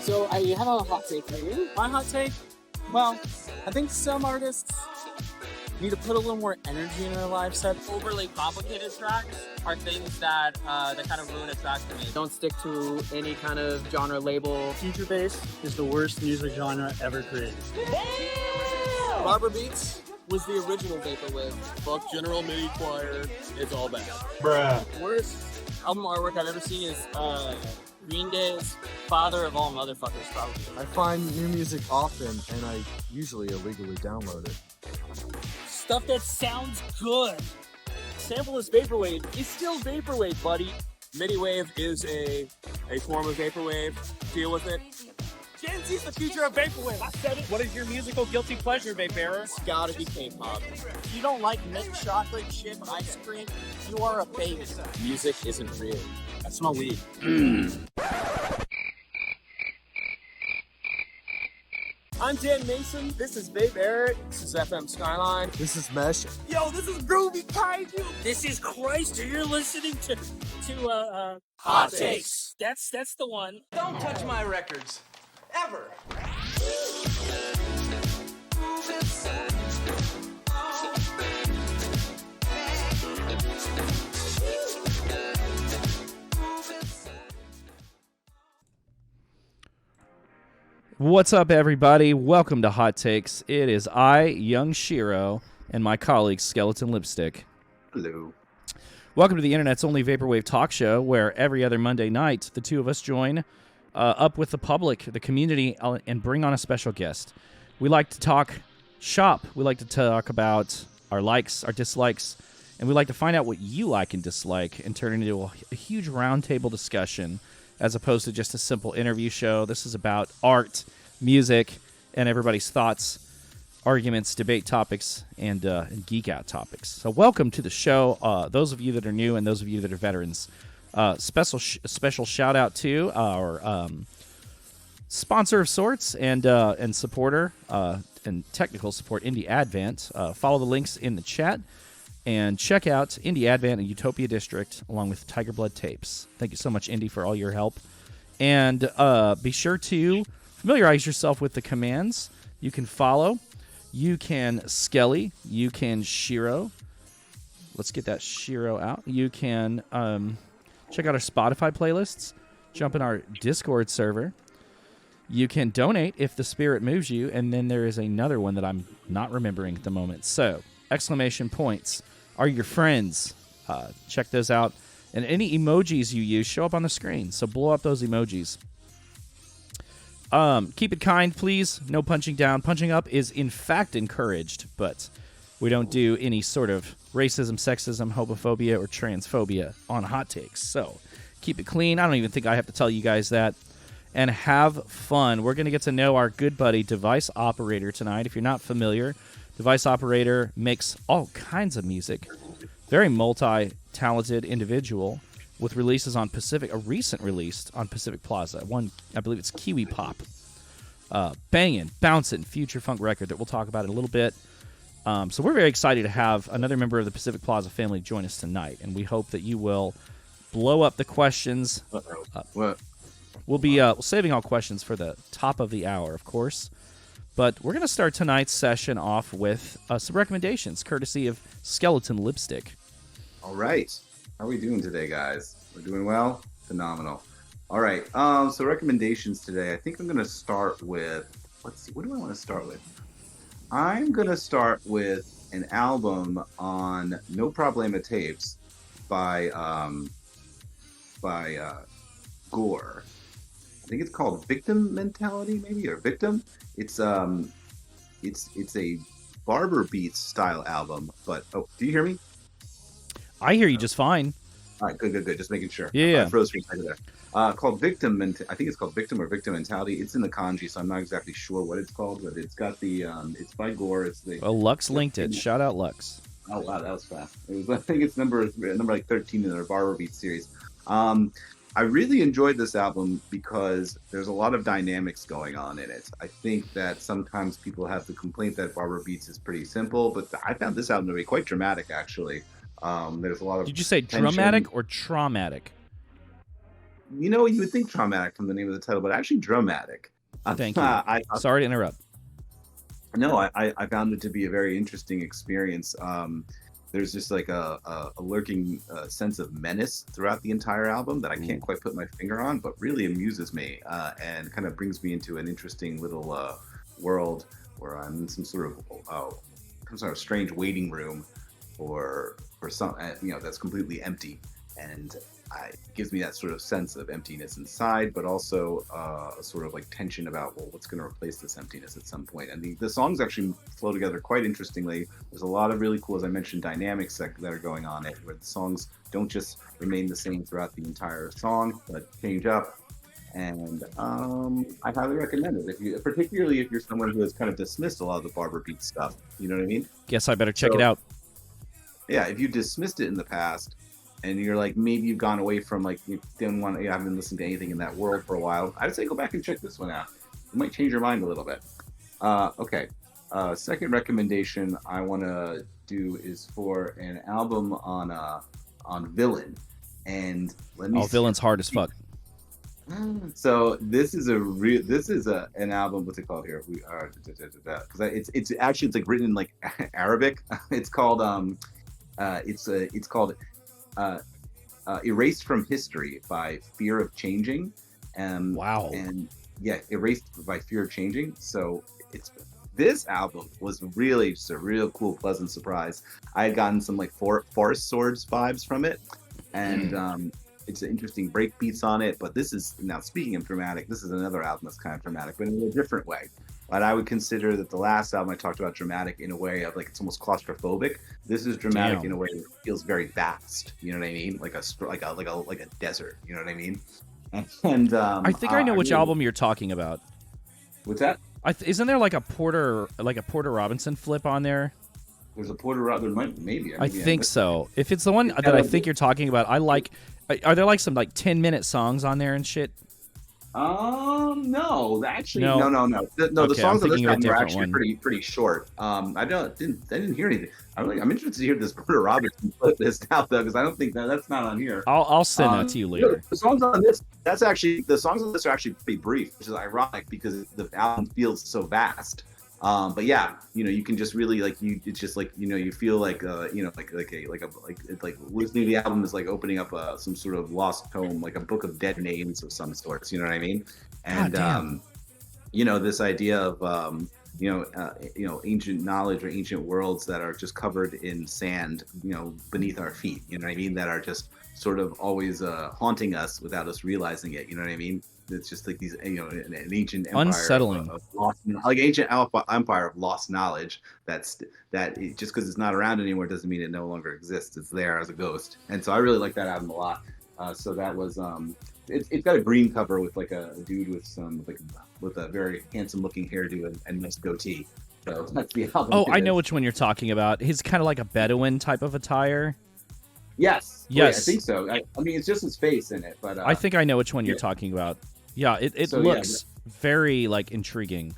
So I have a hot take for you. My hot take? Well, I think some artists need to put a little more energy in their lives. That overly complicated tracks are things that kind of ruin a track for me. Don't stick to any kind of genre label. Future bass is the worst music genre ever created. Damn! Barber Beats was the original vaporwave. Fuck General MIDI choir. It's all bad. Bruh. Worst album artwork I've ever seen is Green Day's Father of All Motherfuckers, probably. I find new music often, and I usually illegally download it. Stuff that sounds good. Sampleless vaporwave is still vaporwave, buddy. MIDI wave is a form of vaporwave. Deal with it. Gen Z's the future of vaporwave. I said it. What is your musical guilty pleasure, Vapebearer? It's gotta be K-pop. If you don't like mint chocolate chip ice cream, you are a baby. Music isn't real. I smell weed. I'm Dan Mason. This is Vapebearer. This is FM Skyline. This is Mesh. Yo, this is Groovy Kaiju. This is Christ. You're listening to Hot Takes. That's the one. Don't touch my records. Ever. What's up, everybody? Welcome to Hot Takes. It is I, young SHIRO, and my colleague, Skeleton Lipstick. Hello. Welcome to the internet's only vaporwave talk show, where every other Monday night, the two of us join up with the public, the community, and bring on a special guest. We like to talk shop. We like to talk about our likes, our dislikes, and we like to find out what you like and dislike and turn it into a huge roundtable discussion as opposed to just a simple interview show. This is about art, music, and everybody's thoughts, arguments, debate topics, and geek out topics. So welcome to the show, those of you that are new and those of you that are veterans. Special shout out to our sponsor of sorts and supporter and technical support, Indy Advant. Follow the links in the chat and check out Indy Advant and Utopia District along with Tiger Blood Tapes. Thank you so much, Indy, for all your help. And be sure to familiarize yourself with the commands. You can follow. You can Skelly. You can SHIRO. Let's get that SHIRO out. You can check out our Spotify playlists. Jump in our Discord server. You can donate if the spirit moves you. And then there is another one that I'm not remembering at the moment. So, exclamation points are your friends. Check those out. And any emojis you use show up on the screen. So blow up those emojis. Keep it kind, please. No punching down. Punching up is, in fact, encouraged. But we don't do any sort of racism, sexism, homophobia, or transphobia on Hot Takes. So keep it clean. I don't even think I have to tell you guys that. And have fun. We're going to get to know our good buddy, Device Operator, tonight. If you're not familiar, Device Operator makes all kinds of music. Very multi-talented individual with releases on a recent release on Pacific Plaza. One, I believe it's Kiwi Pop. Banging, bouncing, future funk record that we'll talk about in a little bit. So we're very excited to have another member of the Pacific Plaza family join us tonight, and we hope that you will blow up the questions. What? We'll be saving all questions for the top of the hour, of course. But we're going to start tonight's session off with some recommendations, courtesy of Skeleton Lipstick. All right. How are we doing today, guys? We're doing well? Phenomenal. All right. So recommendations today. I think I'm going to start with, let's see, what do I want to start with? I'm going to start with an album on No Problema Tapes by Gore. I think it's called Victim Mentality, maybe, or Victim. It's a Barber Beats style album, but do you hear me? I hear you just fine. All right, good. Just making sure. Yeah. I froze for a second there. Called Victim, I think it's called Victim or Victim Mentality. It's in the kanji, so I'm not exactly sure what it's called, but it's got the it's by Gore. It's the Lux linked it. Shout out Lux. Oh wow, that was fast. I think it's number like 13 in their Barber Beats series. I really enjoyed this album because there's a lot of dynamics going on in it. I think that sometimes people have the complaint that Barber Beats is pretty simple, but I found this album to be quite dramatic, actually. There's a lot of Did you say tension. dramatic or traumatic? you would think traumatic from the name of the title, but actually dramatic. Thank you. I Sorry to interrupt. No, I found it to be a very interesting experience. There's just like a lurking sense of menace throughout the entire album that I can't quite put my finger on, but really amuses me and kind of brings me into an interesting little world where I'm in some sort of strange waiting room for some that's completely empty, and it gives me that sort of sense of emptiness inside, but also a sort of like tension about, well, what's going to replace this emptiness at some point. And the songs actually flow together quite interestingly. There's a lot of really cool, as I mentioned, dynamics that are going on it, where the songs don't just remain the same throughout the entire song, but change up. And I highly recommend it, particularly if you're someone who has kind of dismissed a lot of the Barber Beat stuff. You know what I mean? Guess I better check it out. Yeah, if you dismissed it in the past, and you're like, maybe you've gone away from, like, you didn't want to, you haven't listened to anything in that world for a while, I'd say go back and check this one out. It might change your mind a little bit. Okay. Second recommendation I want to do is for an album on Villain. And let me Villain's hard as fuck. So this is an album. What's it called here? We are because it's actually like written in like Arabic. It's called Erased from History by Fear of Changing. Wow. And yeah, Erased by Fear of Changing. So this album was really just a real cool, pleasant surprise. I had gotten some like Forest Swords vibes from it, and it's an interesting break beats on it. But this is, now speaking of dramatic, this is another album that's kind of dramatic, but in a different way. But I would consider that the last album I talked about dramatic in a way of like it's almost claustrophobic. This is dramatic in a way that feels very vast. You know what I mean? Like a desert. You know what I mean? And I think I know which album you're talking about. What's that? Isn't there like a Porter Robinson flip on there? There's a Porter Robinson. Maybe. I think so. If it's the one that I think you're talking about, I like. Are there like some like 10-minute songs on there and shit? No, actually, no. No, the Okay, songs on this album are different actually pretty short. I didn't hear anything. I'm interested to hear this Porter Robinson flip this out though, because I don't think that's not on here. I'll send that to you later. The songs on this are actually pretty brief, which is ironic because the album feels so vast. But yeah, you can just really it's just like, you feel like listening to the album is like opening up some sort of lost tome, like a book of dead names of some sorts. You know what I mean? And this idea of ancient knowledge or ancient worlds that are just covered in sand, beneath our feet. You know what I mean? That are just sort of always haunting us without us realizing it. You know what I mean? It's just like these, an ancient empire, unsettling, ancient empire of lost knowledge. Just because it's not around anymore doesn't mean it no longer exists. It's there as a ghost, and so I really like that album a lot. So that was it's got a green cover with like a dude with a very handsome looking hairdo and nice goatee. So that's the album. Oh, I know which one you're talking about. He's kind of like a Bedouin type of attire. Yes. Yes. I think so. I mean, it's just his face in it, but I think I know which one you're talking about. Yeah, it looks very like intriguing.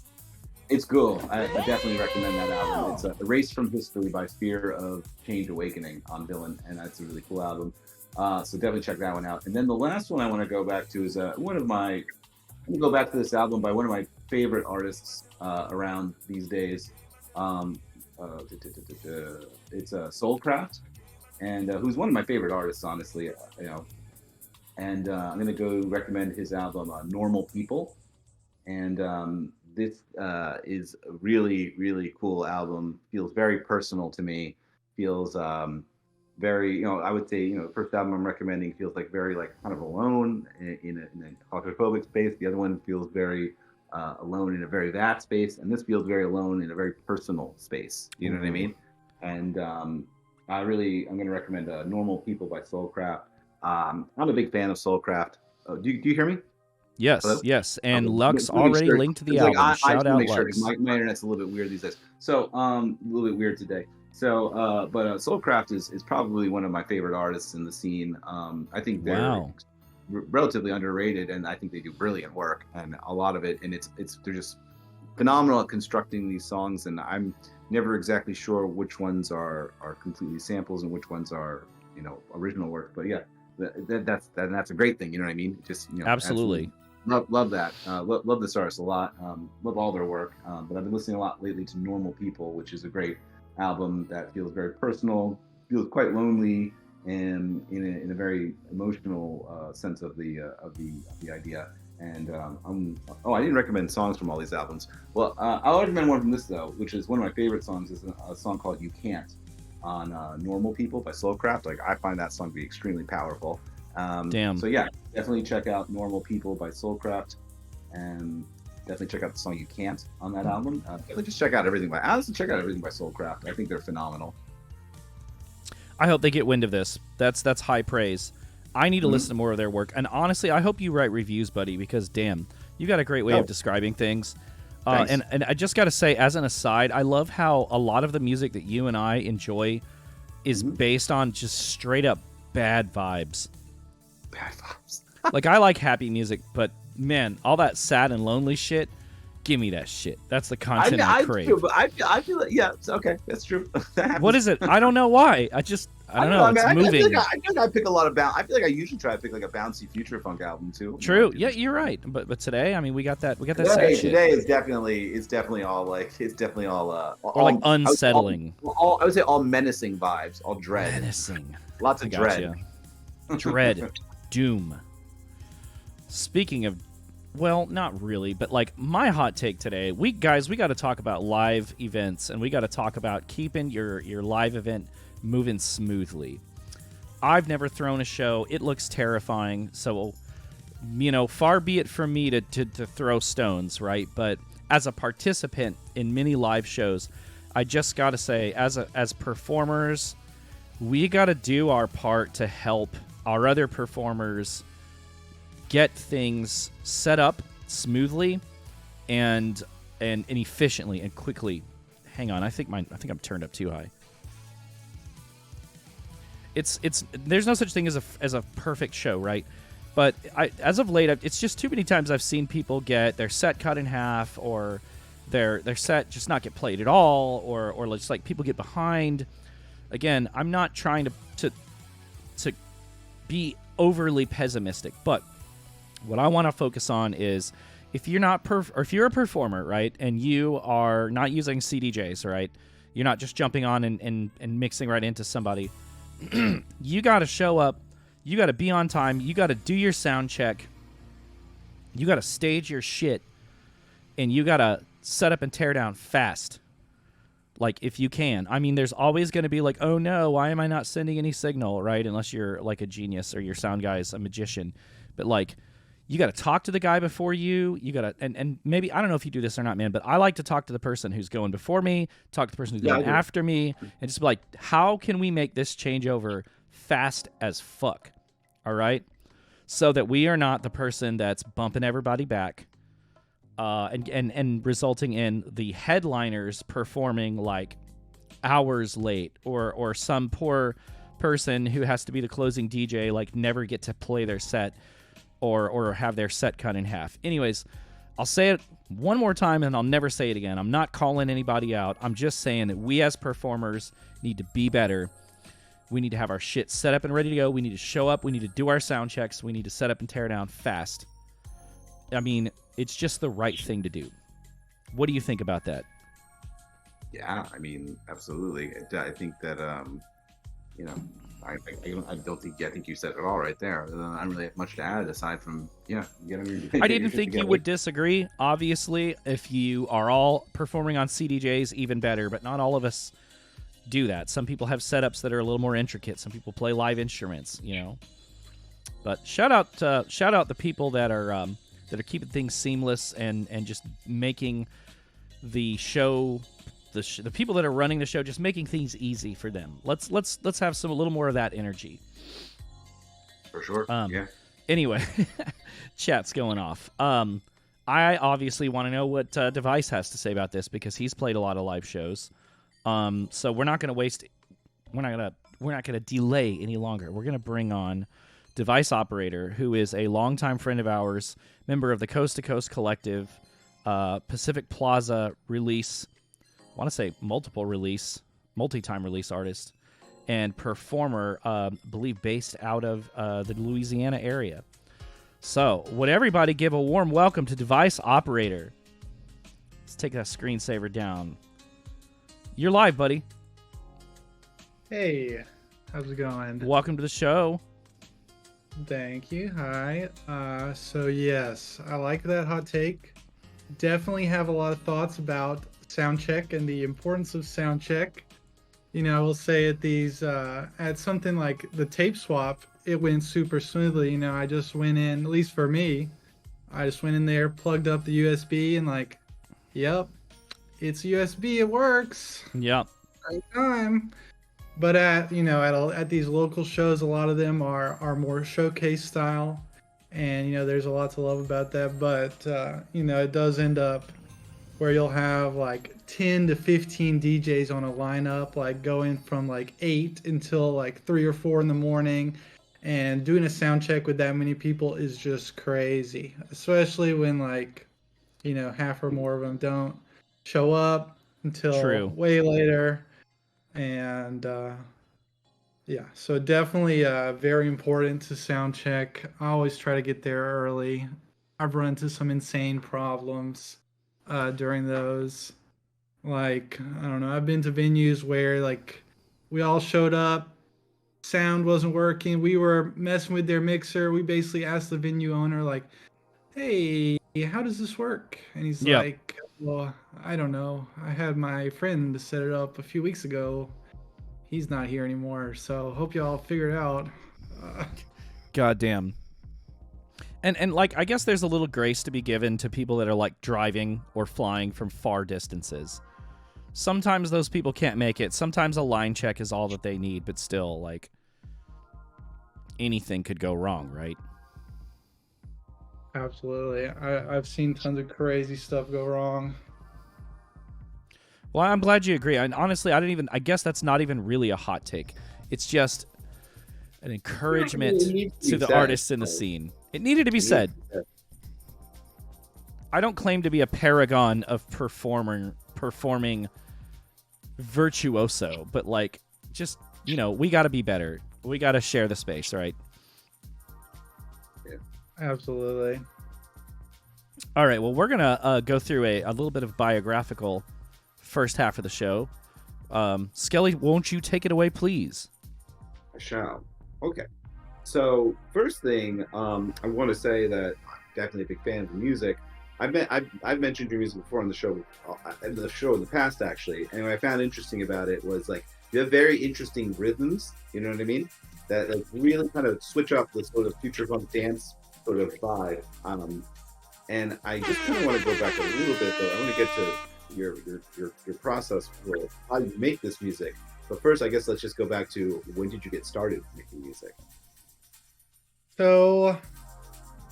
It's cool. I definitely recommend that album. It's Erased from History by Fear of Change Awakening on Villain, and that's a really cool album. So definitely check that one out. And then the last one I want to go back to is I'm going to go back to this album by one of my favorite artists around these days. It's Soulcraft, and who's one of my favorite artists, honestly. And I'm going to go recommend his album, Normal People. And this is a really, really cool album. Feels very personal to me. Feels very, I would say, the first album I'm recommending feels like very like kind of alone in a claustrophobic space. The other one feels very alone in a very vast space. And this feels very alone in a very personal space. You know what I mean? And I'm going to recommend Normal People by Soulcraft. I'm a big fan of Soulcraft. Oh, do you hear me? Yes, Hello? yes. And Lux already linked to the album. Shout out Lux. My internet's a little bit weird these days. So, a little bit weird today. So, but Soulcraft is probably one of my favorite artists in the scene. I think they're relatively underrated, and I think they do brilliant work, and a lot of it. And they're just phenomenal at constructing these songs, and I'm never exactly sure which ones are completely samples and which ones are original work. But yeah. that's a great thing. You know what I mean? Just Absolutely. love that. Love this artist a lot. Love all their work. But I've been listening a lot lately to Normal People, which is a great album that feels very personal, feels quite lonely, and in a very emotional sense of the idea. And I didn't recommend songs from all these albums. Well, I'll recommend one from this though, which is one of my favorite songs. Is a song called "You Can't" on "Normal People" by Soulcraft. Like, I find that song to be extremely powerful. Damn. So yeah, definitely check out "Normal People" by Soulcraft, and definitely check out the song "You Can't" on that album. Definitely just check out everything by Soulcraft. I think they're phenomenal. I hope they get wind of this. That's high praise. I need to listen to more of their work. And honestly, I hope you write reviews, buddy, because damn, you got a great way of describing things. And I just got to say, as an aside, I love how a lot of the music that you and I enjoy is based on just straight up bad vibes. Bad vibes. Like, I like happy music, but man, all that sad and lonely shit, give me that shit. That's the content I crave. I feel like, yeah, okay, that's true. What is it? I don't know why. I don't know. It's moving. I feel like I pick a lot of I feel like I usually try to pick like a bouncy future funk album too. True. Yeah, you're right. But today, I mean, we got that sad shit. Today is definitely all or like unsettling. I would say all menacing vibes, all dread. Menacing. Lots of dread. Dread. Doom. Speaking of, well, not really, but like my hot take today, we got to talk about live events, and we got to talk about keeping your live event moving smoothly. I've never thrown a show. It looks terrifying. So, far be it from me to throw stones, right? But as a participant in many live shows, I just got to say, as performers, we got to do our part to help our other performers get things set up smoothly and efficiently and quickly. Hang on, I think I'm turned up too high. It's there's no such thing as a perfect show, right? But as of late, it's just too many times I've seen people get their set cut in half, or their set just not get played at all, or just like people get behind. Again, I'm not trying to be overly pessimistic, but what I want to focus on is if you're not or if you're a performer, right, and you are not using CDJs, right, you're not just jumping on and mixing right into somebody. You got to show up. You got to be on time. You got to do your sound check. You got to stage your shit, and you got to set up and tear down fast. Like, if you can. I mean, there's always going to be like, oh no, why am I not sending any signal, right? Unless you're like a genius or your sound guy is a magician. But like, you got to talk to the guy before you got to, and maybe, I don't know if you do this or not, man, but I like to talk to the person who's going before me, talk to the person who's going after me, and just be like, how can we make this changeover fast as fuck? All right? So that we are not the person that's bumping everybody back, and resulting in the headliners performing like hours late, or some poor person who has to be the closing DJ like never get to play their set, or have their set cut in half. Anyways, I'll say it one more time and I'll never say it again. I'm not calling anybody out. I'm just saying that we as performers need to be better. We need to have our shit set up and ready to go. We need to show up. We need to do our sound checks. We need to set up and tear down fast. I mean, it's just the right thing to do. What do you think about that? Yeah, I mean, absolutely. I think that, I think you said it all right there. I don't really have much to add aside from, I didn't think you would disagree. Obviously, if you are all performing on CDJs, even better, but not all of us do that. Some people have setups that are a little more intricate. Some people play live instruments, But shout out the people that are keeping things seamless and just making the show. The people that are running the show, just making things easy for them. Let's have a little more of that energy. For sure. Yeah. Anyway, chat's going off. I obviously want to know what Device has to say about this because he's played a lot of live shows. So we're not going to delay any longer. We're going to bring on Device Operator, who is a longtime friend of ours, member of the Coast to Coast Collective, Pacific Plaza release. I want to say multi-time release artist, and performer, believe based out of the Louisiana area. So, would everybody give a warm welcome to Device Operator? Let's take that screensaver down. You're live, buddy. Hey, how's it going? Welcome to the show. Thank you. Hi. So yes, I like that hot take. Definitely have a lot of thoughts about sound check and the importance of sound check. You know, I will say at something like the tape swap, it went super smoothly. You know, I just went in, at least for me, I just went in there, plugged up the USB, and like, yep, it's USB, it works. Yep. Right time. But at these local shows, a lot of them are more showcase style, and there's a lot to love about that. But it does end up where you'll have like 10 to 15 DJs on a lineup, like going from like 8 until like 3 or 4 in the morning, and doing a sound check with that many people is just crazy, especially when half or more of them don't show up until way later. And so definitely very important to sound check. I always try to get there early. I've run into some insane problems during those. Like, I don't know, I've been to venues where like we all showed up, sound wasn't working, we were messing with their mixer. We basically asked the venue owner like, hey, how does this work? And he's like, well, I don't know, I had my friend set it up a few weeks ago, he's not here anymore, so hope y'all figure it out. Goddamn. And like, I guess there's a little grace to be given to people that are like driving or flying from far distances. Sometimes those people can't make it. Sometimes a line check is all that they need, but still, like, anything could go wrong, right? Absolutely. I've seen tons of crazy stuff go wrong. Well, I'm glad you agree. And honestly, I guess that's not even really a hot take. It's just an encouragement to the artists in the scene. It needed to be said. I don't claim to be a paragon of performing virtuoso, but like, just, we got to be better. We got to share the space, right? Yeah. Absolutely. All right, well, we're going to go through a little bit of biographical first half of the show. Skelly, won't you take it away, please? I shall. Okay. So, first thing, I want to say that I'm definitely a big fan of the music. I've mentioned your music before on the show, in the past, actually. And what I found interesting about it was, like, you have very interesting rhythms, you know what I mean? That like really kind of switch up the sort of future funk dance sort of vibe. And I just kind of want to go back a little bit, though. I want to get to your process for how you make this music. But first, I guess let's just go back to, when did you get started making music? So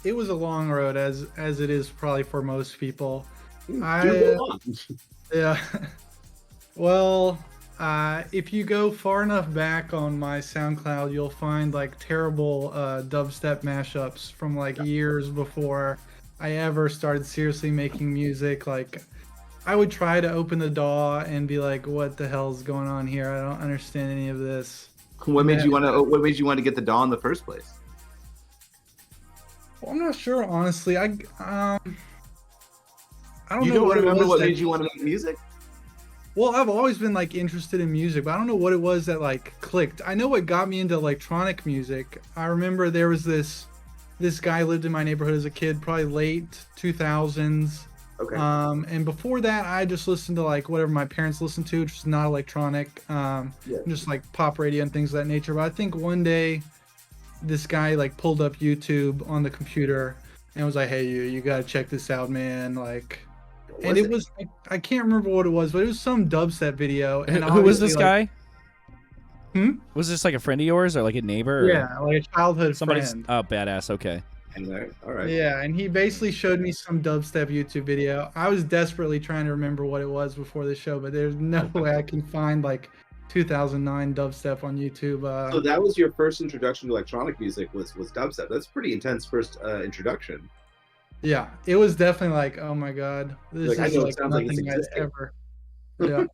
it was a long road, as it is probably for most people. Yeah. Well, if you go far enough back on my SoundCloud, you'll find like terrible dubstep mashups from like years before I ever started seriously making music. Like, I would try to open the DAW and be like, "What the hell's going on here? I don't understand any of this." What made you want to get the DAW in the first place? Well, I'm not sure, honestly. I don't know. You don't remember what made you want to make music? Well, I've always been like interested in music, but I don't know what it was that like clicked. I know what got me into electronic music. I remember there was this guy lived in my neighborhood as a kid, probably late 2000s. Okay. And before that, I just listened to like whatever my parents listened to, which was not electronic. Just like pop radio and things of that nature. But I think one day, this guy like pulled up YouTube on the computer and was like, "Hey, you gotta check this out, man!" Like, and it was I can't remember what it was, but it was some dubstep video. And who was this guy? Was this like a friend of yours or like a neighbor? Yeah, like a childhood friend. Oh, badass. Okay. All right. Yeah, and he basically showed me some dubstep YouTube video. I was desperately trying to remember what it was before the show, but there's no way I can find like 2009 dubstep on YouTube. So that was your first introduction to electronic music, was dubstep. That's pretty intense first introduction. Yeah, it was definitely like, oh my god, this is like nothing I'd ever. Yeah.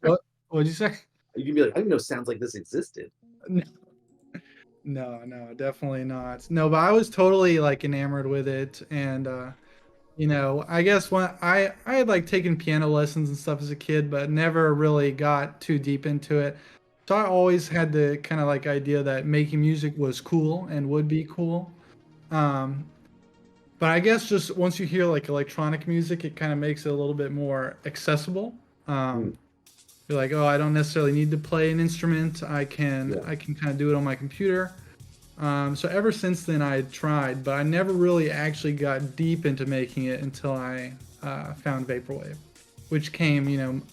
What'd you say? You can be like, I didn't know sounds like this existed. No, definitely not. No, but I was totally like enamored with it, and I guess when I had like taken piano lessons and stuff as a kid, but never really got too deep into it. So I always had the kind of like idea that making music was cool and would be cool. Um, but I guess just once you hear like electronic music, it kind of makes it a little bit more accessible. Um, you're like, oh, I don't necessarily need to play an instrument. I can kind of do it on my computer. So ever since then, I had tried, but I never really actually got deep into making it until I found vaporwave, which came,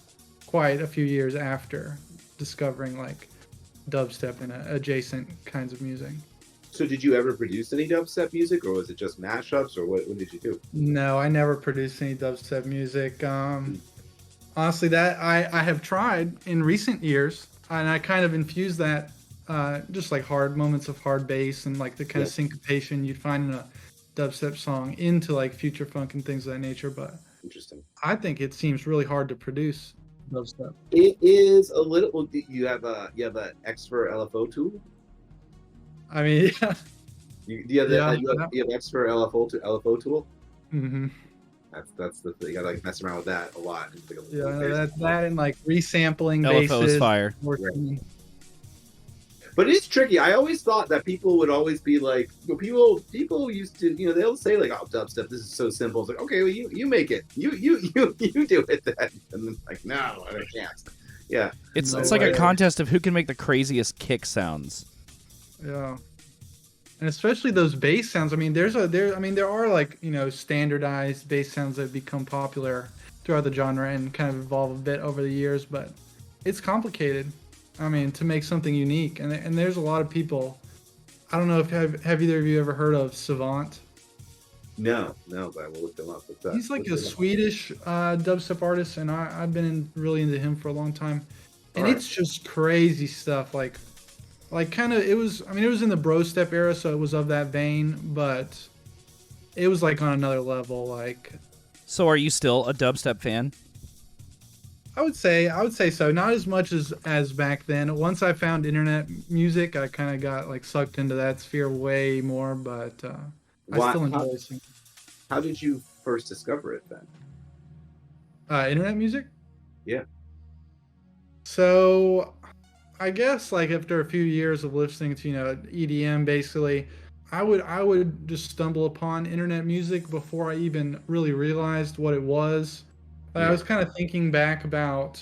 quite a few years after discovering like dubstep and adjacent kinds of music. So did you ever produce any dubstep music, or was it just mashups, or what did you do? No, I never produced any dubstep music. Honestly, that I have tried in recent years, and I kind of infused that just like hard moments of hard bass and like the kind of syncopation you'd find in a dubstep song into like future funk and things of that nature. But Interesting. I think it seems really hard to produce dubstep. It is a little. Well, you have a X for LFO tool. I mean, yeah. You have X for LFO tool. Mm-hmm. That's the thing. You gotta like mess around with that a lot. Yeah, that and like resampling LFO basses. is fire. But it is tricky. I always thought that people would always be like, people used to, they'll say like, oh, dubstep, this is so simple. It's like, okay, well, you make it, you do it then. And then like, no, I can't. Yeah, It's like a contest of who can make the craziest kick sounds. Yeah. And especially those bass sounds. I mean, there are like, standardized bass sounds that become popular throughout the genre and kind of evolve a bit over the years, but it's complicated. I mean, to make something unique. And there's a lot of people. I don't know if have either of you ever heard of Savant? No, but I will look them up. He's like a Swedish dubstep artist, and I've been really into him for a long time. And it's just crazy stuff. Like kind of, it was in the bro step era, so it was of that vein, but it was like on another level. Like, So are you still a dubstep fan? I would say so. Not as much as back then. Once I found internet music, I kind of got like sucked into that sphere way more, but I still enjoy it. How did you first discover it then? Internet music? Yeah. So I guess like after a few years of listening to EDM, basically, I would just stumble upon internet music before I even really realized what it was. I was kind of thinking back about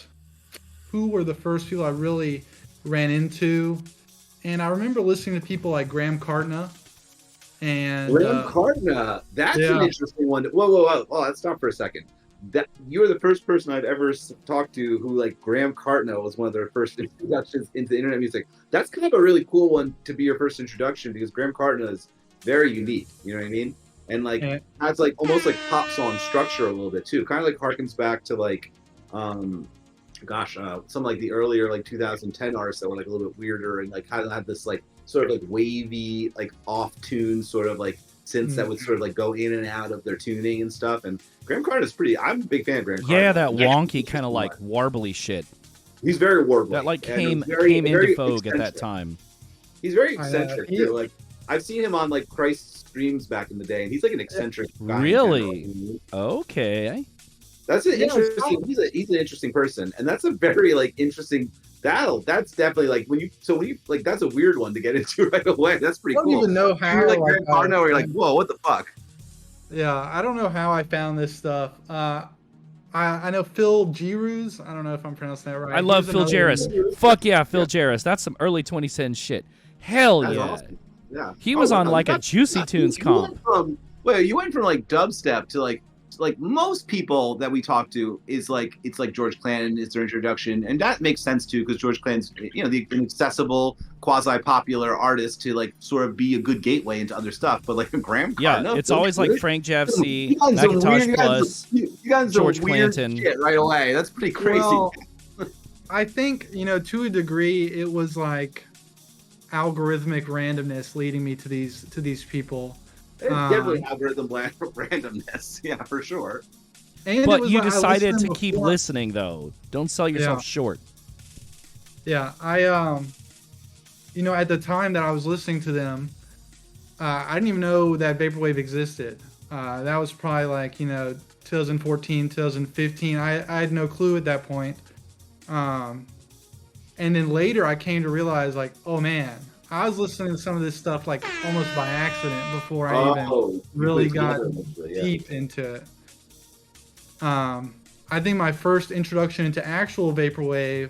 who were the first people I really ran into, and I remember listening to people like Graham Cartna. And Graham Cartna, that's an interesting one. Whoa! Let's stop for a second. That you were the first person I've ever talked to who like Graham Cartna was one of their first introductions into internet music. That's kind of a really cool one to be your first introduction because Graham Cartna is very unique. You know what I mean? And like has like almost like pop song structure a little bit too. Kind of like harkens back to like, some like the earlier like 2010 artists that were like a little bit weirder and like kind of had this like sort of like wavy like off tune sort of like synths that would sort of like go in and out of their tuning and stuff. And Graham Cartna is pretty. I'm a big fan of Graham Cartna. Yeah, that wonky kind of like warbly shit. He's very warbly. That like came into vogue at that time. He's very eccentric too. Like I've seen him on like Christ's streams back in the day, and he's like an eccentric guy. Really? Okay. That's an interesting. He's an interesting person, and that's a very like interesting battle. That's definitely like when you like that's a weird one to get into right away. That's pretty cool. I don't even know how. You're like Graham Cartna, where you're like, whoa, what the fuck? Yeah, I don't know how I found this stuff. I know Phil Giroux. I don't know if I'm pronouncing that right. I love Phil Jarvis. Fuck yeah, Phil Jarvis. That's some early 2010 shit. Hell That's yeah. awesome. Yeah. He was on like a Juicy Tunes comp. You went from like dubstep to like most people that we talk to is like it's like George Clanton is their introduction, and that makes sense too because George Clanton's an accessible quasi popular artist to like sort of be a good gateway into other stuff. But like Graham Cartna, it's always like Frank Javci, Macintosh Plus, George Clanton. Shit right away. That's pretty crazy. Well, I think to a degree it was like algorithmic randomness leading me to these people. It's definitely algorithm randomness, yeah, for sure. But you decided to keep listening, though. Don't sell yourself short. Yeah, you know, at the time that I was listening to them, I didn't even know that vaporwave existed. That was probably like, you know, 2014, 2015. I had no clue at that point. And then later I came to realize, like, oh man, I was listening to some of this stuff like almost by accident before I even really got deep into it. I think my first introduction into actual vaporwave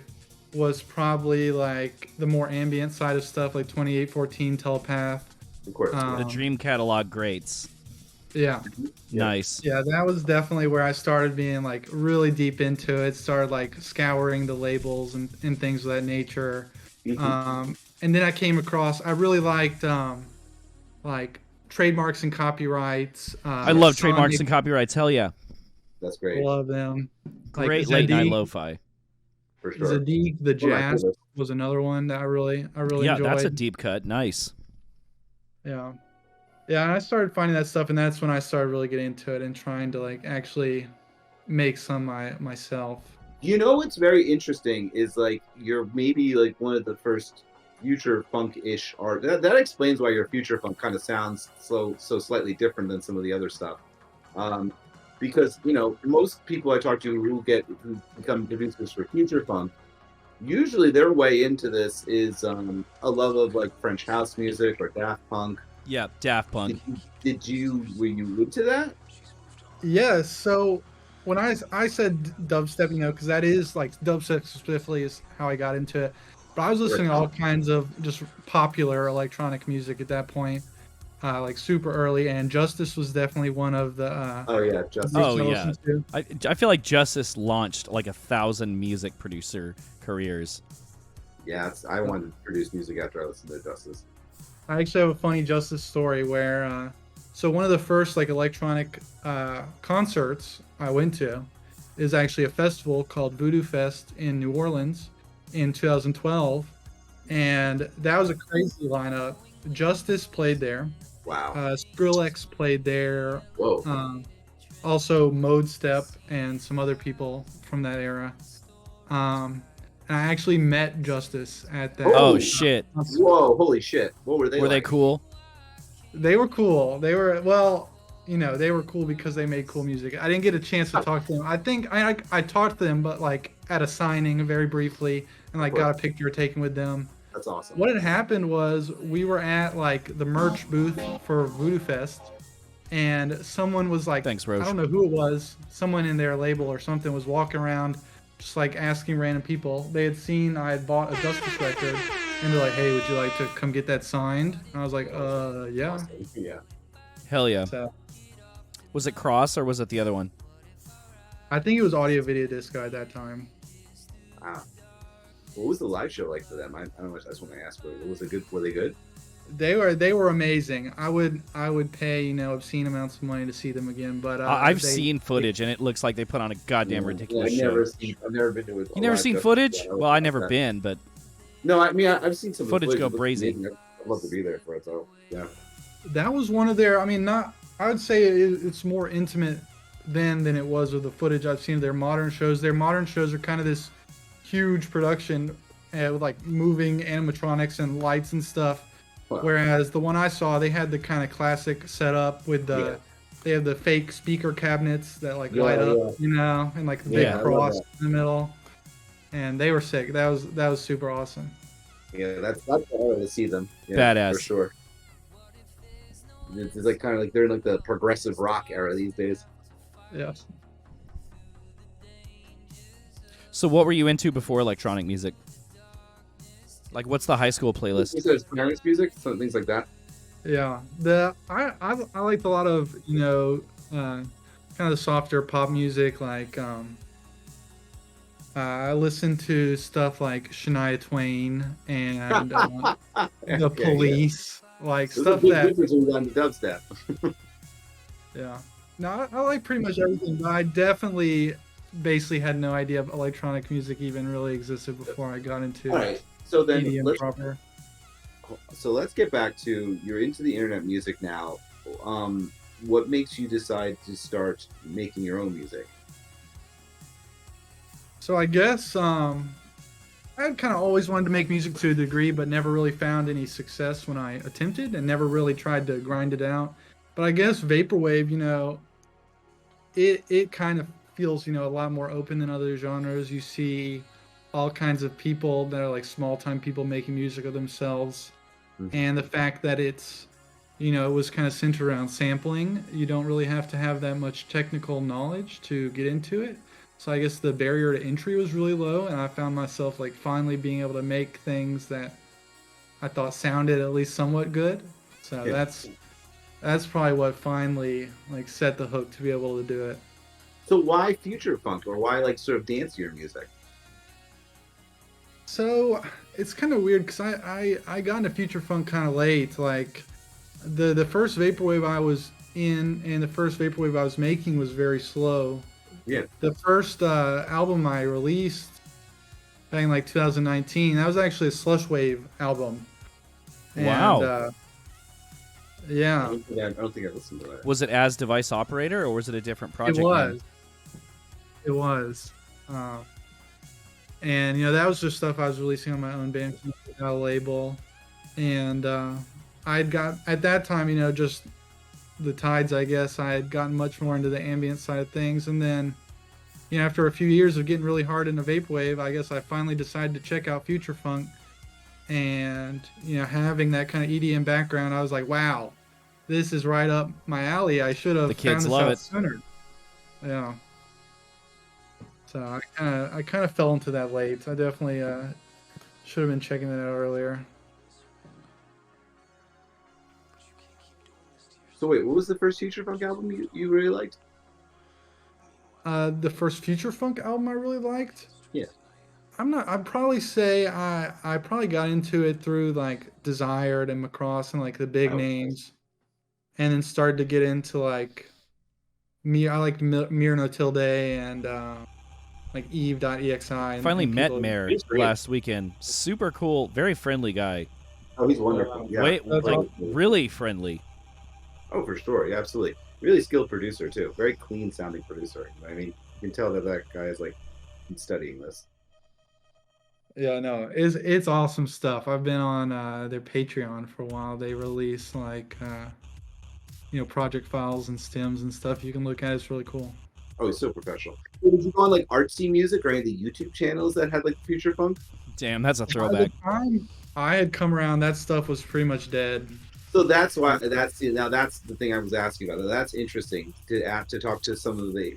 was probably like the more ambient side of stuff, like 2814 Telepath. Of course. The Dream Catalog greats. Yeah. Nice. Yeah, that was definitely where I started being like really deep into it. Started like scouring the labels and things of that nature. And then I came across, I really liked like trademarks and copyrights. I love Sonic, trademarks and copyrights. Hell yeah. That's great. love them. Great Like late night Zadig, lo-fi. For sure. Zadig the Oh my Jazz goodness. was another one that I really Yeah, enjoyed. that's a deep cut. Nice. Yeah. Yeah, and I started finding that stuff, and that's when I started really getting into it and trying to like actually make some myself. You know what's very interesting is like you're maybe like one of the first future funk-ish art. That explains why your future funk kind of sounds so slightly different than some of the other stuff. Because you know most people I talk to who become producers for future funk, usually their way into this is a love of like French house music or Daft Punk. Yeah, Daft Punk. Were you into that? Yeah, so when I said dubstep, you know, because that is like dubstep specifically is how I got into it. But I was listening to all kinds of just popular electronic music at that point, like super early. And Justice was definitely one of the. Justice. Oh yeah. I feel like Justice launched like 1,000 music producer careers. Yeah, I wanted to produce music after I listened to Justice. I actually have a funny Justice story where, so one of the first like electronic concerts I went to is actually a festival called Voodoo Fest in New Orleans in 2012, and that was a crazy lineup. Justice played there. Wow. Skrillex played there. Whoa. Also Mode Step and some other people from that era. And I actually met Justice at that. Oh shit! Whoa! Holy shit! What were they? Were they cool? They were cool. They were, well, you know, they were cool because they made cool music. I didn't get a chance to talk to them. I think I talked to them, but like at a signing very briefly, and like got a picture taken with them. That's awesome. What had happened was we were at like the merch booth for Voodoo Fest, and someone was like, Thanks, Roche. I don't know who it was, someone in their label or something was walking around just like asking random people. They had seen I had bought a Justice record, and they're like, hey, would you like to come get that signed? And I was like, yeah. Yeah. Hell yeah. So, Was it Cross or was it the other one? I think it was Audio Video Disco at that time. Wow. What was the live show like for them? I don't know. I just want to ask. Was it good? Were they good? They were amazing. I would pay, you know, obscene amounts of money to see them again. But I've seen footage and it looks like they put on a goddamn ridiculous show. I've never been to it. You never seen footage? Well, I never been, but no, I mean I've seen some footage go It looks brazy. amazing. I'd love to be there for it. So yeah. That was one of their. I mean, not. I would say it's more intimate then than it was with the footage I've seen of their modern shows. Their modern shows are kind of this huge production with like moving animatronics and lights and stuff. Wow. Whereas the one I saw, they had the kind of classic setup with the. They have the fake speaker cabinets that like light up, you know, and like the big cross in the middle. And they were sick. That was super awesome. Yeah, that's I wanted to see them. Yeah, Badass. For sure. It's like kind of like they're in like the progressive rock era these days. Yeah. So what were you into before electronic music? Like, what's the high school playlist? You said parents' music, some things like that. Yeah. I liked a lot of, you know, kind of the softer pop music. Like I listened to stuff like Shania Twain and the Police. Like Those stuff are big that. differences on dubstep. Yeah. No, I like pretty much everything, but I definitely basically had no idea of electronic music even really existed before I got into All right. So then EDM proper. let's get back to you're into the internet music now. What makes you decide to start making your own music? So I guess I kind of always wanted to make music to a degree, but never really found any success when I attempted, and never really tried to grind it out. But I guess vaporwave, it kind of feels a lot more open than other genres. You see all kinds of people that are like small time people making music of themselves, and the fact that it's it was kind of centered around sampling. You don't really have to have that much technical knowledge to get into it. So I guess the barrier to entry was really low, and I found myself like finally being able to make things that I thought sounded at least somewhat good. So Yeah. that's probably what finally like set the hook to be able to do it. So why future funk, or why like sort of dancier music? So it's kind of weird because I got into future funk kind of late. Like the first vaporwave I was in and the first vaporwave I was making was very slow. Yeah. The first album I released back in like 2019, that was actually a slush wave album. Wow. And, yeah. I don't think I listened to that. Was it as device operator, or was it a different project? It was. name? It was. And that was just stuff I was releasing on my own band label. And I'd got at that time, just the tides, I guess. I had gotten much more into the ambient side of things, and then after a few years of getting really hard into vaporwave, I guess I finally decided to check out future funk. And having that kind of EDM background, I was like, wow, this is right up my alley. I should have The kids found this love out it. sooner. Yeah. So I kind of fell into that late. I definitely should have been checking that out earlier. So wait, what was the first future funk album you really liked? The first future funk album I really liked. Yeah. I'd probably say I probably got into it through like Desired and Macross and like the big names, and then started to get into like I liked Mir No Tilde and like Eve.exe. Finally and met people- Mayor He's great. last weekend. Super cool, very friendly guy. Oh, he's wonderful. Yeah. Wait, That's like awesome. really friendly. Oh, for sure. Yeah, absolutely. Really skilled producer too. Very clean sounding producer. I mean, you can tell that guy is like studying this. Yeah, no, it's awesome stuff. I've been on their Patreon for a while. They release like project files and stems and stuff you can look at. It's really cool. Oh, he's so professional. Did you go on like artsy music or any of the YouTube channels that had like future funk? Damn, that's a By the throwback. time I had come around, that stuff was pretty much dead. So that's why that's the thing I was asking about. That's interesting to talk to some of the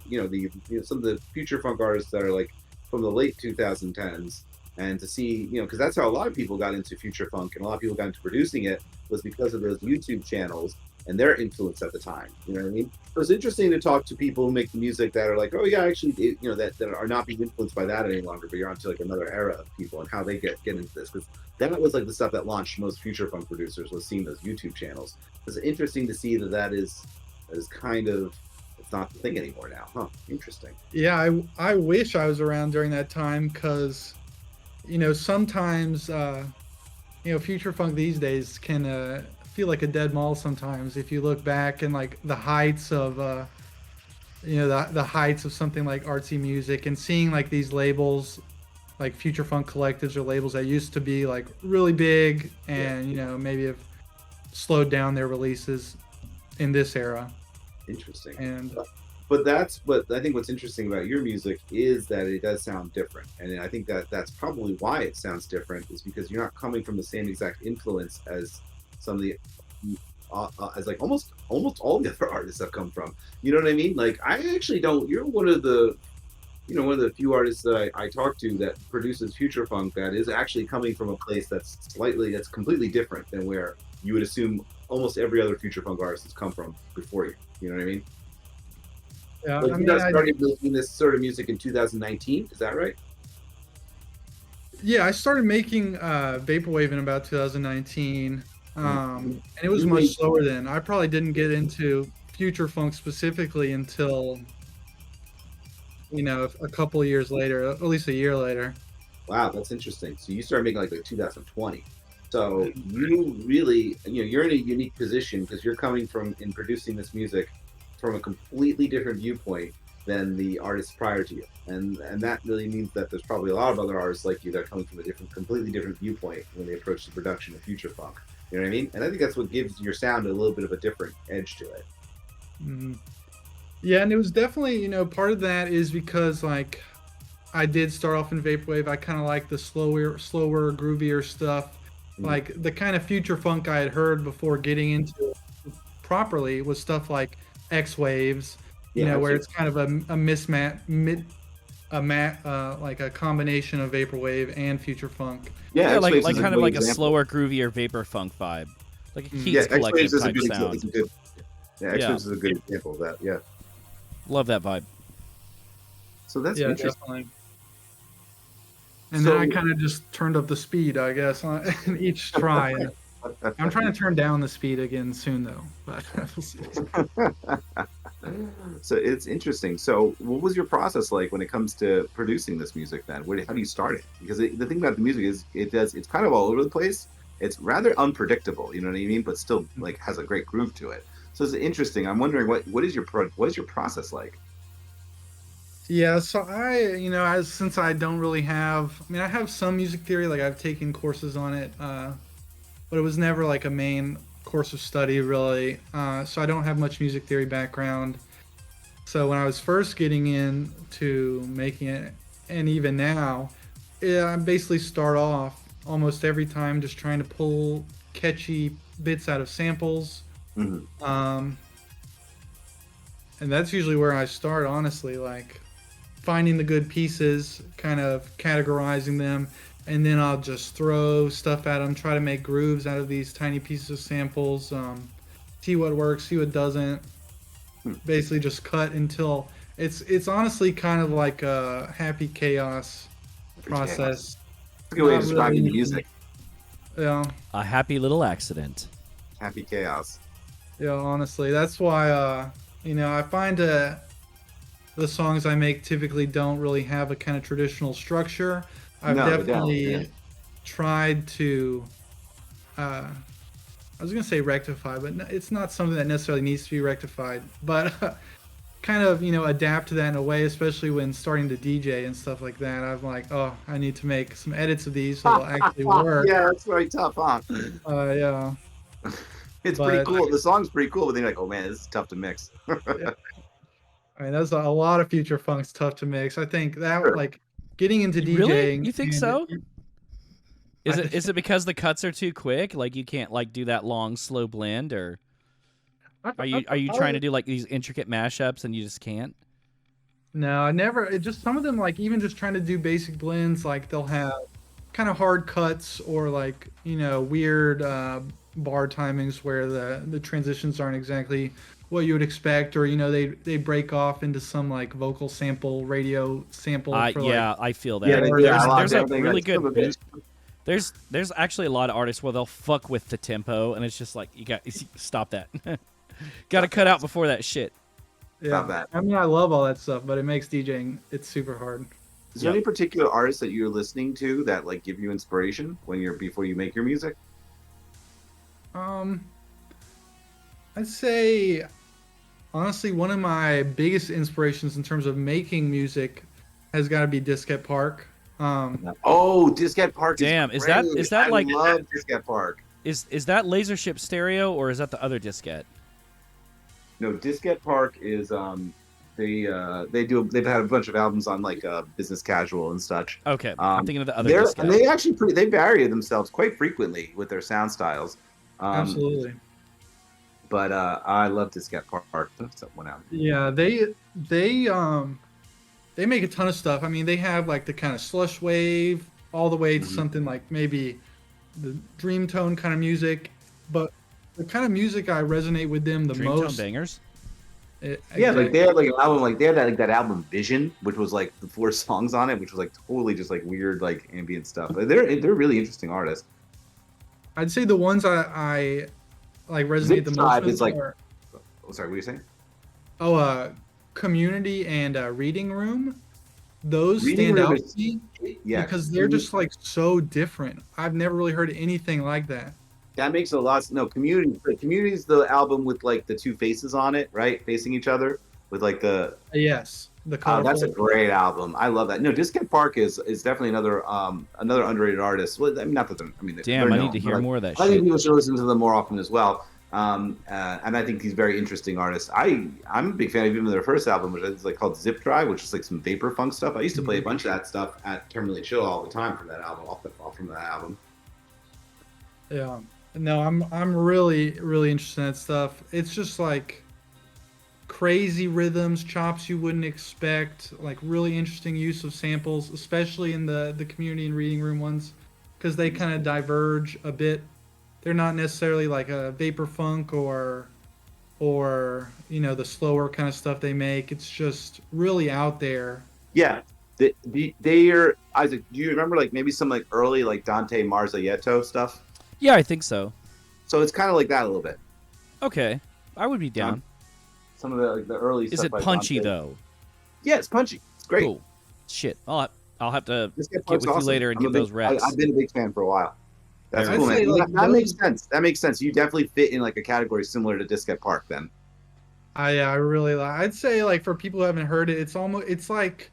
some of the future funk artists that are like from the late 2010s, and to see because that's how a lot of people got into future funk and a lot of people got into producing it was because of those YouTube channels and their influence at the time. You know what I mean? So it's interesting to talk to people who make music that are like, oh yeah, actually, that are not being influenced by that any longer, but you're onto like another era of people and how they get into this, because that was like the stuff that launched most future funk producers, was seeing those YouTube channels. It's interesting to see that is kind of, it's not the thing anymore now, huh? Interesting. Yeah, I wish I was around during that time because, sometimes, future funk these days can feel like a dead mall sometimes. If you look back and like the heights of, the heights of something like artsy music, and seeing like these labels, like future funk collectives or labels that used to be like really big and maybe have slowed down their releases in this era. Interesting. And But I think what's interesting about your music is that it does sound different, and I think that's probably why it sounds different, is because you're not coming from the same exact influence as some of the as like almost all the other artists have come from. You know what I mean? Like I actually don't. You're one of the few artists that I talk to that produces future funk that is actually coming from a place that's completely different than where you would assume almost every other future funk artist has come from before you. You know what I mean? yeah, Like you guys started making this sort of music in 2019, is that right? Yeah, I started making vaporwave in about 2019, and it was You much made- slower then. I probably didn't get into future funk specifically until a couple of years later, at least a year later. Wow, that's interesting. So you started making like 2020. So you really, you're in a unique position because you're coming from in producing this music from a completely different viewpoint than the artists prior to you, and that really means that there's probably a lot of other artists like you that are coming from a completely different viewpoint when they approach the production of future funk. You know what I mean? And I think that's what gives your sound a little bit of a different edge to it. Mhm. Yeah, and it was definitely, part of that is because like I did start off in vaporwave. I kind of like the slower, groovier stuff. Like the kind of future funk I had heard before getting into it properly was stuff like X waves, where it's kind of a mismatch, like a combination of vaporwave and future funk. Yeah, like X-Waves is kind a of good like example. a slower, groovier vapor funk vibe, like a Keats Yeah, Collective X-Waves is a type good sound. example. X-Waves is a good example of that. Yeah. Love that vibe. So that's Yeah, interesting. definitely. And then I kind of just turned up the speed, I guess, on each try. And I'm trying to turn down the speed again soon, though. But we'll see. So it's interesting. So what was your process like when it comes to producing this music then? How do you start it? Because the thing about the music is it's kind of all over the place. It's rather unpredictable, you know what I mean? But still like has a great groove to it. So it's interesting. I'm wondering what is your process like? Yeah, so since I don't really have, I have some music theory, like I've taken courses on it, but it was never like a main course of study really. So I don't have much music theory background. So when I was first getting into making it, and even now, I basically start off almost every time just trying to pull catchy bits out of samples. And that's usually where I start, honestly, like finding the good pieces, kind of categorizing them, and then I'll just throw stuff at them, try to make grooves out of these tiny pieces of samples, see what works, see what doesn't. Basically just cut until it's honestly kind of like a happy chaos process. That's a good way to describe the music. Yeah. A happy little accident. Happy chaos. Yeah, honestly, that's why I find the songs I make typically don't really have a kind of traditional structure. I've definitely tried to I was gonna say rectify, but it's not something that necessarily needs to be rectified. But kind of adapt to that in a way, especially when starting to DJ and stuff like that. I'm like, oh, I need to make some edits of these so it'll actually work. Yeah, that's very tough, huh? Yeah. It's pretty cool. The song's pretty cool, but then you're like, oh man, this is tough to mix. Yeah. I mean, that's a lot of future funk's tough to mix. I think that like getting into DJing. Really? You think so? Is it because the cuts are too quick? Like you can't like do that long slow blend, or are you trying to do like these intricate mashups and you just can't? No, I never. It just some of them like even just trying to do basic blends, like they'll have kind of hard cuts or like weird bar timings where the transitions aren't exactly what you would expect, or they break off into some like vocal sample, radio sample. I feel that. There's a really good. There's actually a lot of artists where they'll fuck with the tempo, and it's just like you stop that. Got to cut out before that shit. Yeah, I mean I love all that stuff, but it makes DJing it's super hard. Is there any particular artists that you're listening to that like give you inspiration before you make your music? I'd say, honestly, one of my biggest inspirations in terms of making music has got to be Diskette Park. Diskette Park. Damn, is great. that like? I love Diskette Park. Is that Lasership Stereo or is that the other Diskette? No, Diskette Park is they've had a bunch of albums on like Business Casual and such. Okay, I'm thinking of the other Diskette. And they actually they vary themselves quite frequently with their sound styles. Absolutely. But I love Diskette Park. That's one out. Yeah, they make a ton of stuff. I mean, they have like the kind of slush wave all the way to something like maybe the dream tone kind of music, but the kind of music I resonate with them the dream most. Tone bangers. Like they had like an album, like they had that album Vision, which was like the 4 songs on it, which was like totally just like weird like ambient stuff. They're really interesting artists. I'd say the ones I like resonate the most with is like. are, sorry, what were you saying? Community and Reading Room. Those Reading stand Room out to me because they're just like so different. I've never really heard anything like that. That makes a lot. No, Community. Community is the album with like the 2 faces on it, right, facing each other. with like the. Yes, the Oh, that's a colorful. great album. I love that. No, Discount Park is definitely another underrated artist. Well, I mean, not that I mean, Damn, they're I known, need to but, hear like, more of that I think shit. people should listen to them more often as well. And I think he's a very interesting artist. I'm a big fan of even their first album, which is like called Zip Drive, which is like some vapor funk stuff. I used to play a bunch of that stuff at Kimberly Chill all the time from that album, off from that album. Yeah. No, I'm really interested in that stuff. It's just like crazy rhythms, chops you wouldn't expect, like really interesting use of samples, especially in the community and reading room ones, because they kind of diverge a bit. They're not necessarily like a vapor funk or you know the slower kind of stuff they make. It's just really out there. Yeah, they are. Isaac, do you remember like maybe some like early like Dante Marzayetto stuff? Yeah, I think so. So it's kind of like that a little bit. Okay, I would be down. Some of the early. Is stuff it by punchy Dante. though? Yeah, it's punchy. It's great. Cool. Shit, I'll have to This get Park's with you awesome. later and I'm a get big- those reps. I've been a big fan for a while. That's Very cool, I'd say, man. like, That makes those- sense. That makes sense. You definitely fit in like a category similar to Disket Park then. I really like. I'd say like for people who haven't heard it, it's like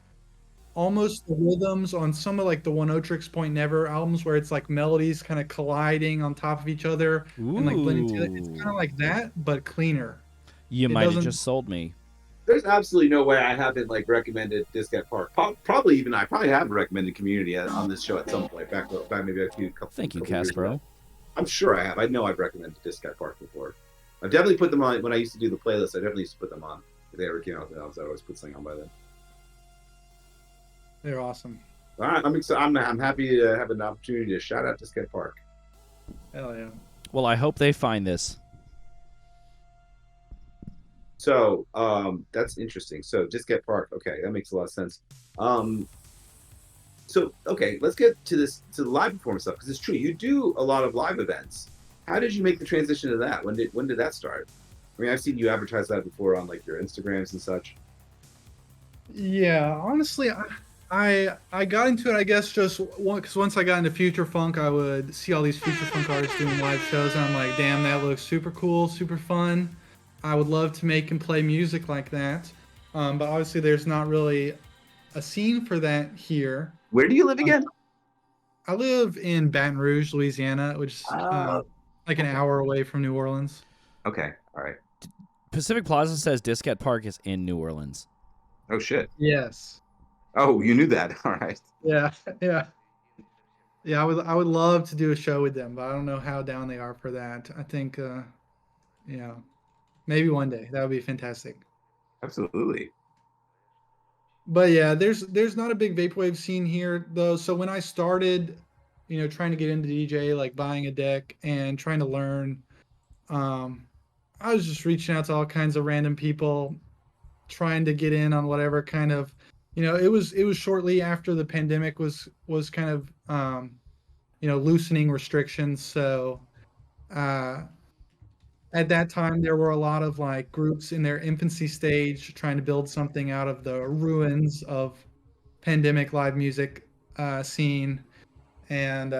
almost the rhythms on some of like the One Otrix Point Never albums where it's like melodies kind of colliding on top of each other and like blending together. It's kind of like that, but cleaner. You it might have doesn't- just sold me. There's absolutely no way I haven't like recommended Discat Park. Probably I probably have recommended Community on this show at some point back maybe a couple. Thank you, couple years Caspero. ago. I'm sure I have. I know I've recommended Discat Park before. I've definitely put them on when I used to do the playlist. I definitely used to put them on. If they ever came out, I always put something on by then. They're awesome. All right, I'm excited. I'm happy to have an opportunity to shout out Discat Park. Hell yeah. Well, I hope they find this. So that's interesting. So Discat Park, okay, that makes a lot of sense. So okay, let's get to the live performance stuff because it's true. You do a lot of live events. How did you make the transition to that? When did that start? I mean, I've seen you advertise that before on like your Instagrams and such. Yeah, honestly, I got into it, I guess, just because once I got into Future Funk, I would see all these Future Funk artists doing live shows, and I'm like, damn, that looks super cool, super fun. I would love to make and play music like that. But obviously, there's not really a scene for that here. Where do you live again? I live in Baton Rouge, Louisiana, which is like an hour away from New Orleans. Okay, all right. Pacific Plaza says Disket Park is in New Orleans. Oh shit. Yes. Oh, you knew that. All right. Yeah, yeah. Yeah, I would love to do a show with them, but I don't know how down they are for that. I think yeah, maybe one day. That would be fantastic. Absolutely. But yeah, there's not a big vaporwave scene here though. So when I started, you know, trying to get into DJ, like buying a deck and trying to learn, I was just reaching out to all kinds of random people, trying to get in on whatever kind of, you know, it was shortly after the pandemic was kind of you know, loosening restrictions. So at that time there were a lot of like groups in their infancy stage trying to build something out of the ruins of pandemic live music scene. And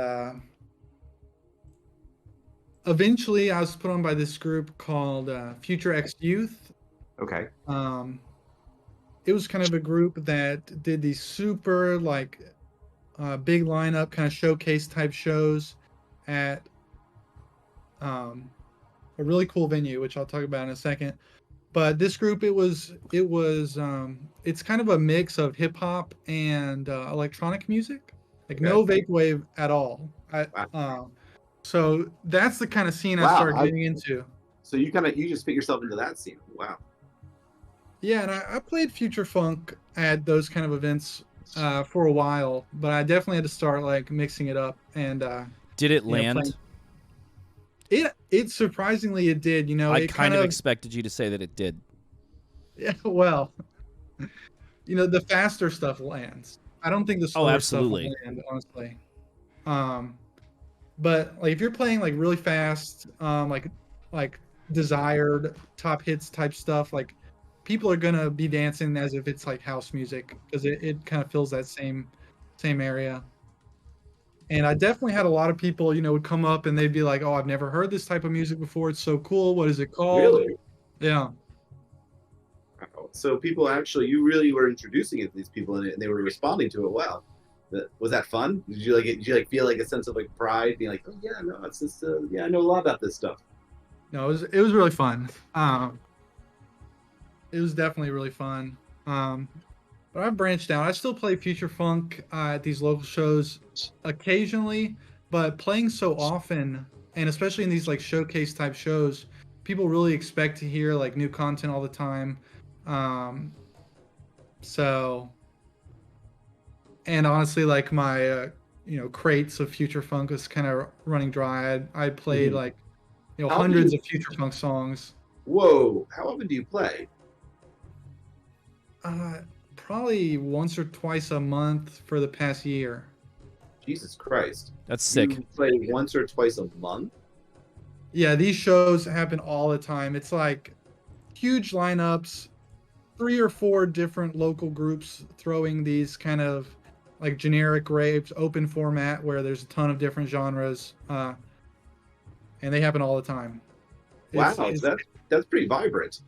eventually I was put on by this group called Future X Youth. Okay. It was kind of a group that did these super like big lineup kind of showcase type shows at a really cool venue, which I'll talk about in a second. But this group, it's kind of a mix of hip hop and electronic music, like no vaporwave at all. So that's the kind of scene I started getting into. So you just fit yourself into that scene. Wow. Yeah, and I played Future Funk at those kind of events for a while, but I definitely had to start like mixing it up. And did it land? It surprisingly it did. You know, I it kind of expected you to say that it did. Yeah, well, you know, the faster stuff lands. I don't think the slower stuff will land, honestly. But like if you're playing like really fast, like desired top hits type stuff, like people are gonna be dancing as if it's like house music because it kind of fills that same area. And I definitely had a lot of people, you know, would come up and they'd be like, "Oh, I've never heard this type of music before. It's so cool. What is it called?" Really? Yeah. Wow. So people actually, you really were introducing it to these people, and they were responding to it well. Was that fun? Did you like it? Did you like feel like a sense of like pride, being like, oh yeah, no, it's just yeah, I know a lot about this stuff. No, it was really fun. It was definitely really fun. But I've branched out. I still play future funk at these local shows occasionally, but playing so often, and especially in these like showcase type shows, people really expect to hear like new content all the time. So, and honestly, like my crates of future funk was kind of running dry. I played like How hundreds many- of future funk songs. Whoa! How often do you play? Probably once or twice a month for the past year. Jesus Christ! That's sick. You play once or twice a month? Yeah, these shows happen all the time. It's like huge lineups, 3 or 4 different local groups throwing these kind of like generic raves, open format where there's a ton of different genres, and they happen all the time. Wow, that's pretty vibrant.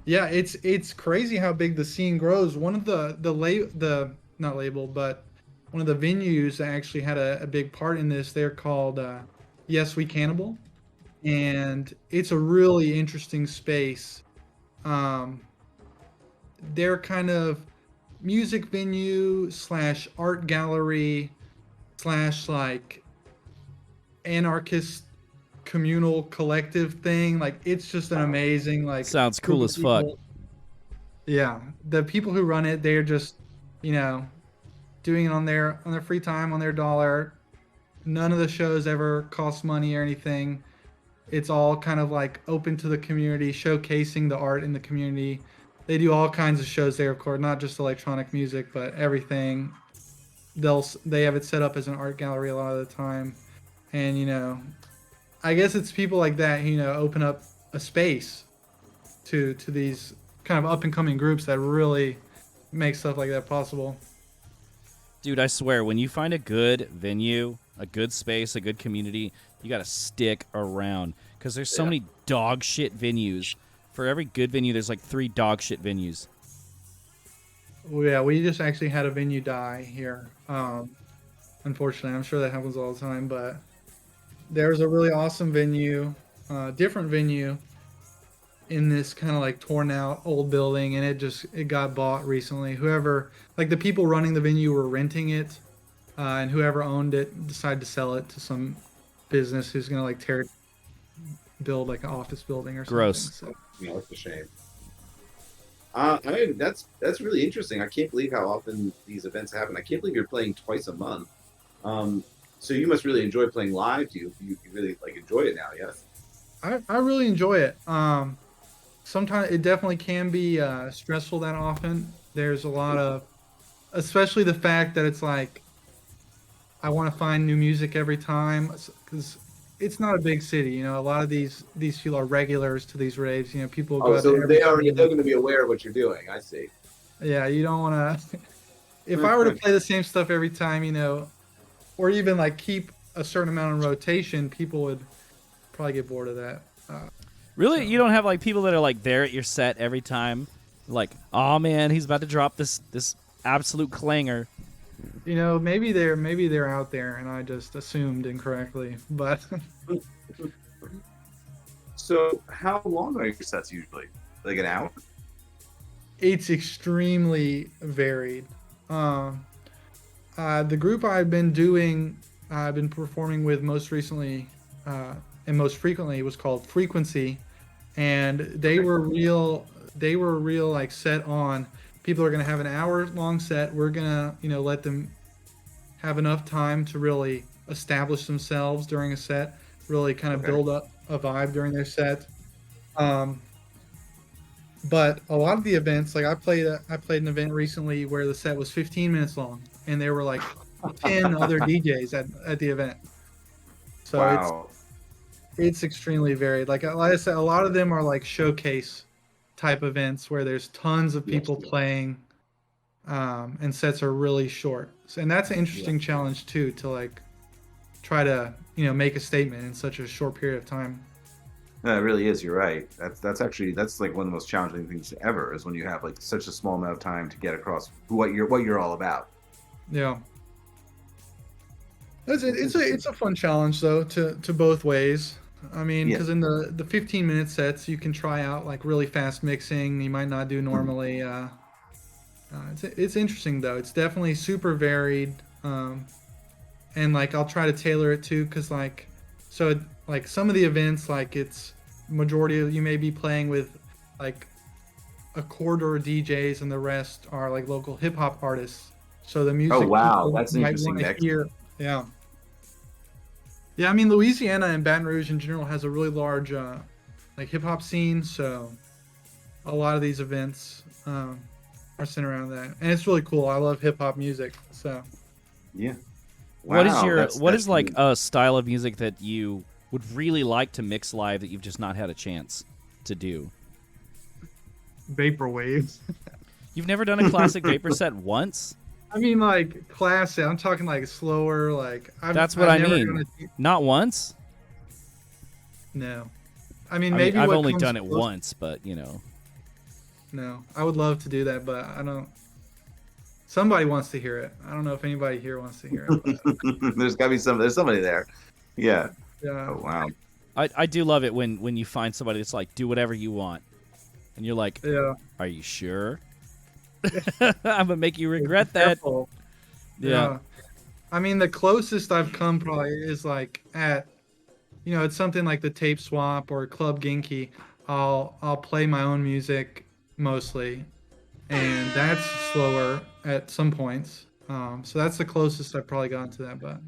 Yeah, it's crazy how big the scene grows. One of the not label, but one of the venues that actually had a big part in this, they're called Yes We Cannibal, and it's a really interesting space. They're kind of music venue / art gallery / like anarchist communal collective thing. Like it's just an amazing like Sounds cool group as of fuck. people. Yeah, the people who run it, they're just doing it on their free time, on their dollar. None of the shows ever cost money or anything. It's all kind of like open to the community, showcasing the art in the community. They do all kinds of shows there, of course, not just electronic music, but everything. They have it set up as an art gallery a lot of the time, and I guess it's people like that who open up a space to these kind of up and coming groups that really make stuff like that possible. Dude, I swear, when you find a good venue, a good space, a good community, you got to stick around because there's so many dog shit venues. For every good venue, there's like 3 dog shit venues. Well, yeah, we just actually had a venue die here. Unfortunately, I'm sure that happens all the time, but there's a really awesome venue, different venue in this kind of like torn out old building, and it got bought recently. Whoever, like the people running the venue were renting it, and whoever owned it decided to sell it to some business who's gonna like build like an office building or something. Gross. So, Yeah, that's a shame. I mean, that's really interesting. I can't believe how often these events happen. I can't believe you're playing twice a month. So you must really enjoy playing live. You really like enjoy it now, yes? I really enjoy it. Sometimes it definitely can be stressful that often. There's a lot of, especially the fact that it's like, I want to find new music every time because it's not a big city. A lot of these people are regulars to these raves. People go out So there every they're going to be aware of what you're doing. I see. Yeah, you don't want to. If I were to play the same stuff every time, or even like keep a certain amount in rotation, people would probably get bored of that. Really? You don't have like people that are like there at your set every time? Like, oh man, he's about to drop this absolute clanger. Maybe they're out there, and I just assumed incorrectly. But So, how long are your sets usually? Like an hour? it's extremely varied. The group I've been performing with most recently and most frequently was called Frequency, and they were real like set on. People are going to have an hour-long set. We're going to, let them have enough time to really establish themselves during a set, really kind of build up a vibe during their set. But a lot of the events, like I played an event recently where the set was 15 minutes long, and there were like 10 other DJs at the event. So Wow. it's extremely varied. Like I said, a lot of them are like showcase type events where there's tons of people playing, and sets are really short. And that's an interesting challenge too, to like try to make a statement in such a short period of time. No, it really is. You're right. That's actually that's like one of the most challenging things ever is when you have like such a small amount of time to get across what you're all about. Yeah. It's a fun challenge though to both ways. I mean, Yeah. because in the 15-minute sets, you can try out like really fast mixing you might not do normally. It's interesting though. It's definitely super varied, and like I'll try to tailor it too, because like some of the events, like it's majority of you may be playing with like a quarter DJs, and the rest are like local hip hop artists. So the music Oh wow, people that's an might interesting want to mix. hear, yeah. Yeah, I mean Louisiana and Baton Rouge in general has a really large like hip hop scene, so a lot of these events are centered around that, and it's really cool. I love hip hop music, so Yeah. What is Wow, your that's- what that's is like neat. a style of music that you would really like to mix live that you've just not had a chance to do? vaporwave. You've never done a classic vapor set once? I mean, like classic. I'm talking like slower. Like That's what I never mean. done Not once? no, I mean I maybe mean, I've what only comes done it close- once, but you know. No, I would love to do that, but I don't. Somebody wants to hear it. I don't know if anybody here wants to hear it. But, There's got to be there's somebody there. Yeah. yeah. Oh wow. I do love it when you find somebody that's like, do whatever you want. And you're like, Yeah. are you sure? I'm gonna make you regret that. Careful. Yeah. I mean, the closest I've come probably is like at, it's something like the Tape Swap or Club Genki. I'll play my own music mostly, and that's slower at some points. So that's the closest I've probably gotten to that. But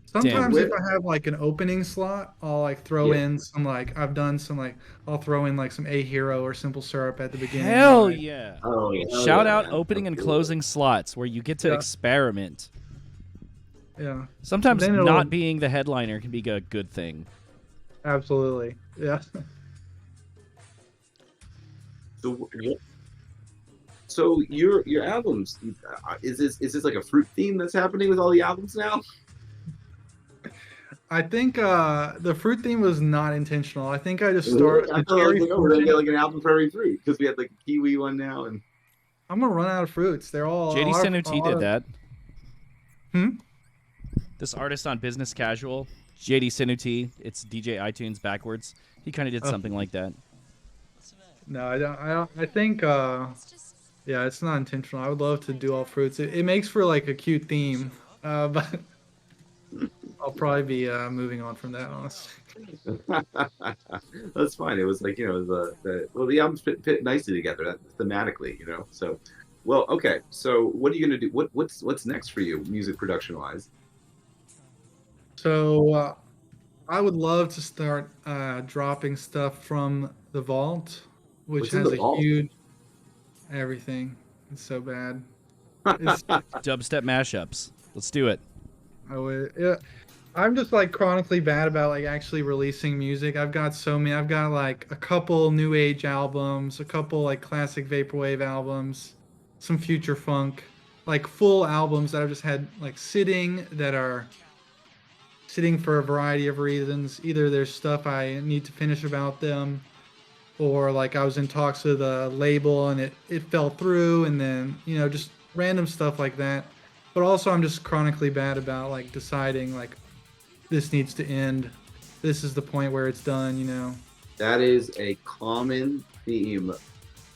sometimes if I have like an opening slot, I'll like throw in some like I've done some like I'll throw in like some A Hero or Simple Syrup at the beginning. Hell like, yeah. Oh yeah. Shout out opening and closing slots where you get to Yeah. experiment. Yeah, Sometimes Then it'll- not being the headliner can be a good thing. absolutely. Yeah. So your albums, is this like a fruit theme that's happening with all the albums now? I think the fruit theme was not intentional. I think I just started. I the thought like, cherry we're gonna fruit- get like an album for every fruit because we had like a kiwi one now and I'm gonna run out of fruits. They're all. JD Senuti did that. Hmm? This artist on Business Casual, JD Senuti, it's DJ iTunes backwards. He kind of did something like that. No, I don't. I think. Yeah, it's not intentional. I would love to do all fruits. It makes for like a cute theme, but I'll probably be moving on from that, honestly. that's fine. It was like the albums fit nicely together thematically, So, well, okay. So, what are you gonna do? What's next for you, music production wise? So, I would love to start dropping stuff from the vault, which What's in has the a vault? huge everything. It's so bad. It's, Dubstep mashups. Let's do it. yeah. I'm just like chronically bad about like actually releasing music. I've got so many. I've got like a couple new age albums, a couple like classic vaporwave albums, some future funk, like full albums that I've just had like sitting for a variety of reasons. Either there's stuff I need to finish about them, or like I was in talks with a label and it fell through, and then just random stuff like that. But also I'm just chronically bad about like deciding like this needs to end. This is the point where it's done. That is a common theme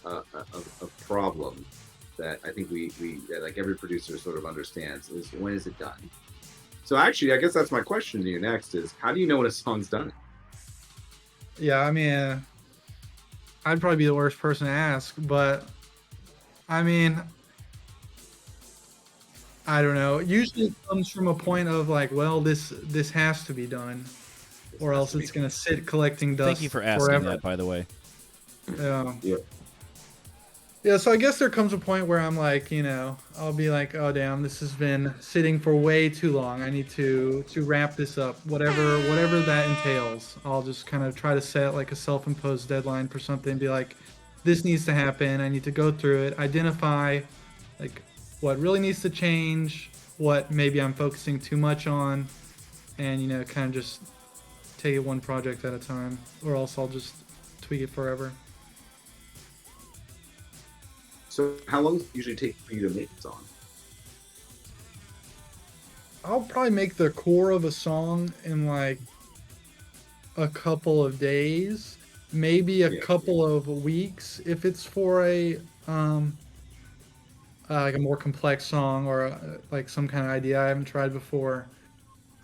of problem that I think that like every producer sort of understands is when is it done? So actually, I guess that's my question to you next is how do you know when a song's done? Yeah, I mean, I'd probably be the worst person to ask, but I mean, I don't know. Usually it comes from a point of like, well, this has to be done, or else it's gonna sit collecting dust. Thank you for asking forever. that, by the way. Yeah. Yeah. Yeah, so I guess there comes a point where I'm like, I'll be like, oh damn, this has been sitting for way too long. I need to wrap this up. Whatever that entails. I'll just kind of try to set like a self-imposed deadline for something, be like, this needs to happen. I need to go through it, identify like what really needs to change, what maybe I'm focusing too much on, and kind of just take it one project at a time, or else I'll just tweak it forever. So how long does it usually take for you to make a song? I'll probably make the core of a song in like a couple of days, maybe a couple of weeks if it's for a like a more complex song or like some kind of idea I haven't tried before.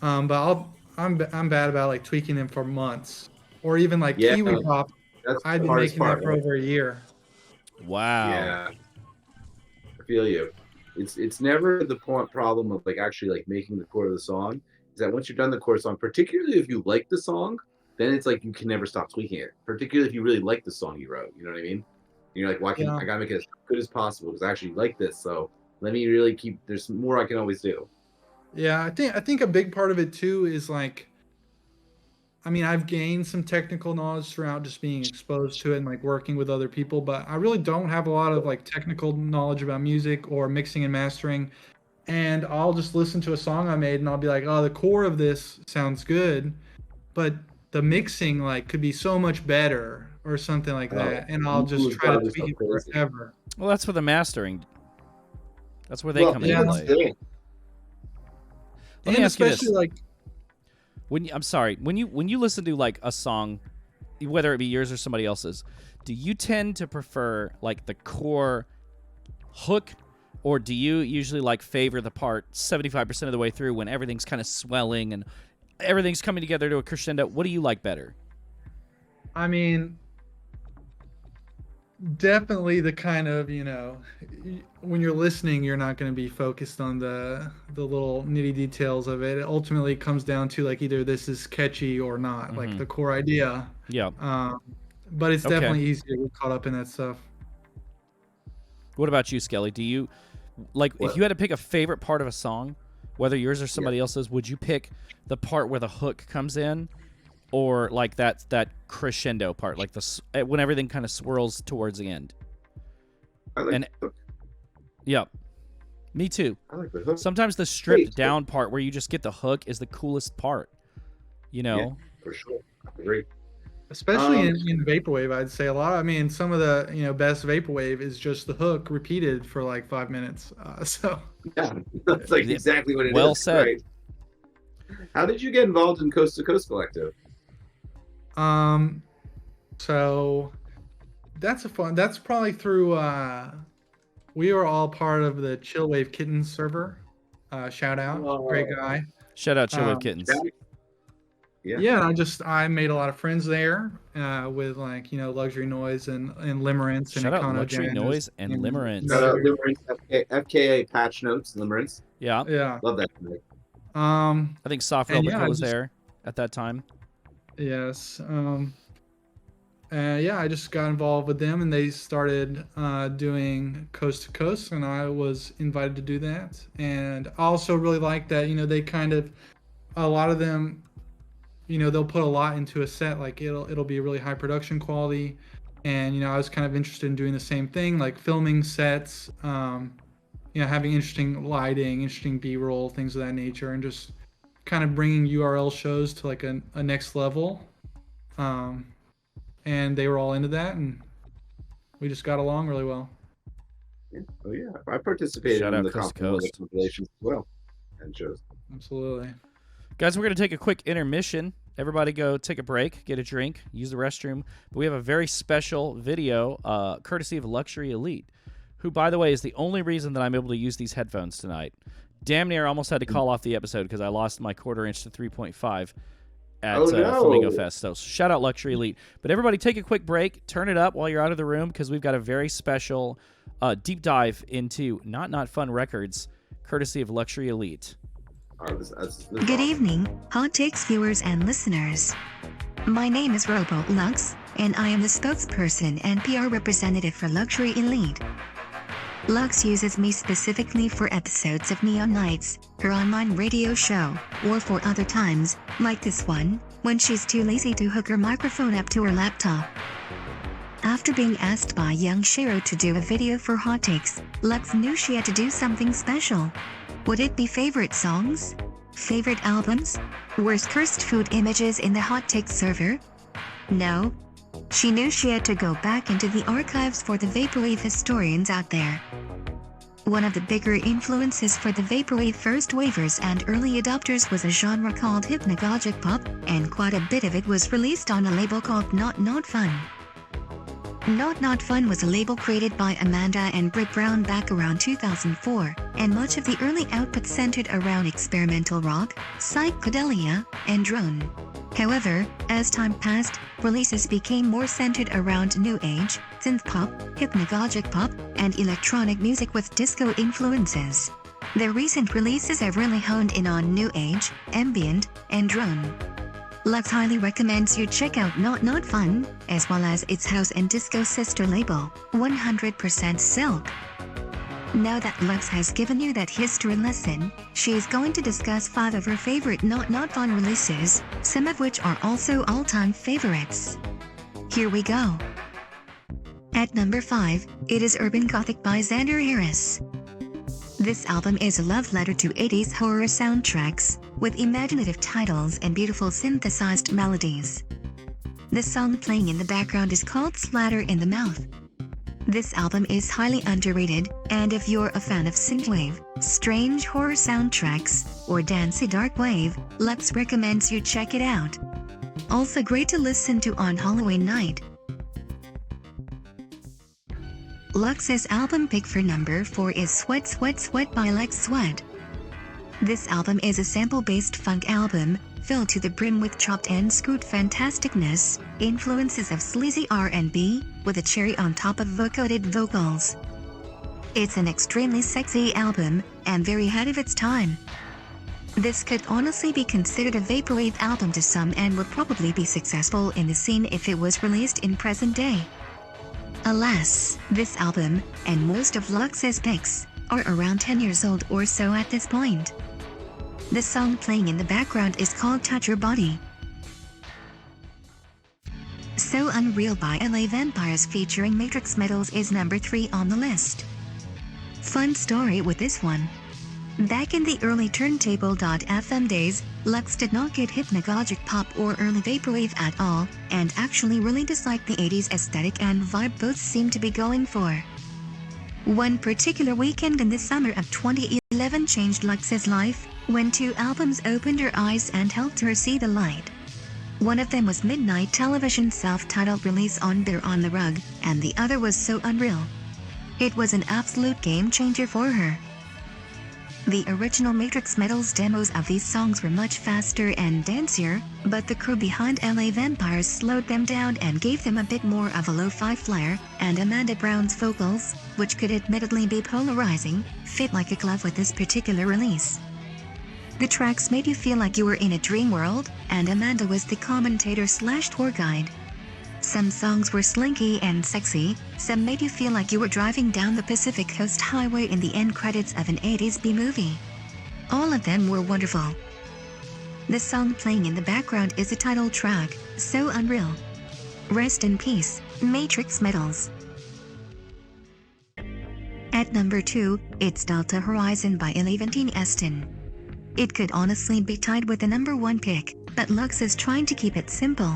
But I'm bad about like tweaking them for months, or even like Kiwi Pop. That's I've been making that for over a year. Wow. Yeah, I feel you. It's never the problem of like actually like making the core of the song. Is that once you're done the core song, particularly if you like the song, then it's like you can never stop tweaking it. Particularly if you really like the song you wrote. You know what I mean? And you're like, well, I gotta make it as good as possible because I actually like this. So let me really keep. There's more I can always do. Yeah, I think a big part of it too is like, I mean, I've gained some technical knowledge throughout just being exposed to it and like working with other people, but I really don't have a lot of like technical knowledge about music or mixing and mastering. And I'll just listen to a song I made and I'll be like, oh, the core of this sounds good, but the mixing like could be so much better or something like that. And I'll just try to tweak it forever. Well, that's for the mastering. That's where they come into play. Let me ask you this. Like, when you listen to like a song, whether it be yours or somebody else's, do you tend to prefer like the core hook, or do you usually like favor the part 75% of the way through when everything's kind of swelling and everything's coming together to a crescendo? What do you like better? I mean, definitely the kind of, you know, when you're listening, you're not going to be focused on the little nitty details of it. It ultimately comes down to like either this is catchy or not, like the core idea. Yeah. But it's definitely easy to get caught up in that stuff. What about you, Skelly? Do you like if you had to pick a favorite part of a song, whether yours or somebody else's, would you pick the part where the hook comes in, or like that crescendo part, like when everything kind of swirls towards the end? I like the hook. Yeah, me too. I like the hook. Sometimes the stripped down part where you just get the hook is the coolest part. You know, yeah, for sure. I agree. Especially in vaporwave, I'd say a lot. I mean, some of the best vaporwave is just the hook repeated for like 5 minutes. So yeah, that's like exactly what it is. Well said. Right? How did you get involved in Coast to Coast Collective? So that's probably through we were all part of the Chillwave Kittens server. Shout out, great guy. Shout out Chillwave Kittens. Yeah, I made a lot of friends there with like, Luxury Noise and Limerence and Shout out Econo Luxury Janice Noise and Limerence. Shout out Limerence, FKA Patch Notes, Limerence. Yeah. Love that. I think Soft Velvet was there at that time. Yes. I just got involved with them and they started doing Coast to Coast, and I was invited to do that. And I also really like that, they kind of, a lot of them, they'll put a lot into a set. Like it'll be really high production quality. And, I was kind of interested in doing the same thing, like filming sets, having interesting lighting, interesting B-roll, things of that nature, and just kind of bringing URL shows to like a next level. And they were all into that, and we just got along really well. Yeah. Oh yeah, I participated in the compilations as well and shows. Absolutely. Guys, we're going to take a quick intermission. Everybody go take a break, get a drink, use the restroom. But we have a very special video, courtesy of Luxury Elite, who, by the way, is the only reason that I'm able to use these headphones tonight. Damn near almost had to call off the episode because I lost my 1/4 inch to 3.5 at Flamingo Fest. So shout out Luxury Elite. But everybody take a quick break, turn it up while you're out of the room, because we've got a very special deep dive into Not Fun Records, courtesy of Luxury Elite. Good evening, Hot Takes viewers and listeners. My name is Robo Lux, and I am the spokesperson and PR representative for Luxury Elite. Lux uses me specifically for episodes of Neon Nights, her online radio show, or for other times, like this one, when she's too lazy to hook her microphone up to her laptop. After being asked by young SHIRO to do a video for Hot Takes, Lux knew she had to do something special. Would it be favorite songs? Favorite albums? Worst cursed food images in the hot take server? No. She knew she had to go back into the archives for the vaporwave historians out there. One of the bigger influences for the vaporwave first wavers and early adopters was a genre called hypnagogic pop, and quite a bit of it was released on a label called Not Fun. Not Fun was a label created by Amanda and Britt Brown back around 2004, and much of the early output centered around experimental rock, psychedelia, and drone. However, as time passed, releases became more centered around new age, synth pop, hypnagogic pop, and electronic music with disco influences. Their recent releases have really honed in on new age, ambient, and drone. Lux highly recommends you check out Not Fun, as well as its house and disco sister label, 100% Silk. Now that Lux has given you that history lesson, she is going to discuss 5 of her favorite Not Fun releases, some of which are also all-time favorites. Here we go. At number 5, it is Urban Gothic by Xander Harris. This album is a love letter to 80s horror soundtracks, with imaginative titles and beautiful synthesized melodies. The song playing in the background is called Splatter in the Mouth. This album is highly underrated, and if you're a fan of synthwave, strange horror soundtracks, or dancey dark wave, Lux recommends you check it out. Also great to listen to on Halloween night. Lux's album pick for number 4 is Sweat Sweat Sweat by Lex Sweat. This album is a sample-based funk album, filled to the brim with chopped and screwed fantasticness, influences of sleazy R&B, with a cherry on top of vocoded vocals. It's an extremely sexy album, and very ahead of its time. This could honestly be considered a vaporwave album to some and would probably be successful in the scene if it was released in present day. Alas, this album, and most of Lux's picks, are around 10 years old or so at this point. The song playing in the background is called Touch Your Body. So Unreal by LA Vampires featuring Matrix Metals is number 3 on the list. Fun story with this one. Back in the early turntable.fm days, Lux did not get hypnagogic pop or early vaporwave at all, and actually really disliked the 80s aesthetic and vibe both seemed to be going for. One particular weekend in the summer of 2011 changed Lux's life, when 2 albums opened her eyes and helped her see the light. One of them was Midnight Television's self-titled release On Bear on the Rug, and the other was So Unreal. It was an absolute game changer for her. The original Matrix Metals demos of these songs were much faster and dancier, but the crew behind LA Vampires slowed them down and gave them a bit more of a lo-fi flair, and Amanda Brown's vocals, which could admittedly be polarizing, fit like a glove with this particular release. The tracks made you feel like you were in a dream world, and Amanda was the commentator/tour guide. Some songs were slinky and sexy, some made you feel like you were driving down the Pacific Coast Highway in the end credits of an 80s B-movie. All of them were wonderful. The song playing in the background is the title track, So Unreal. Rest in peace, Matrix Metals. At number 2, it's Delta Horizon by Eleventeen Eston. It could honestly be tied with the number 1 pick, but Lux is trying to keep it simple.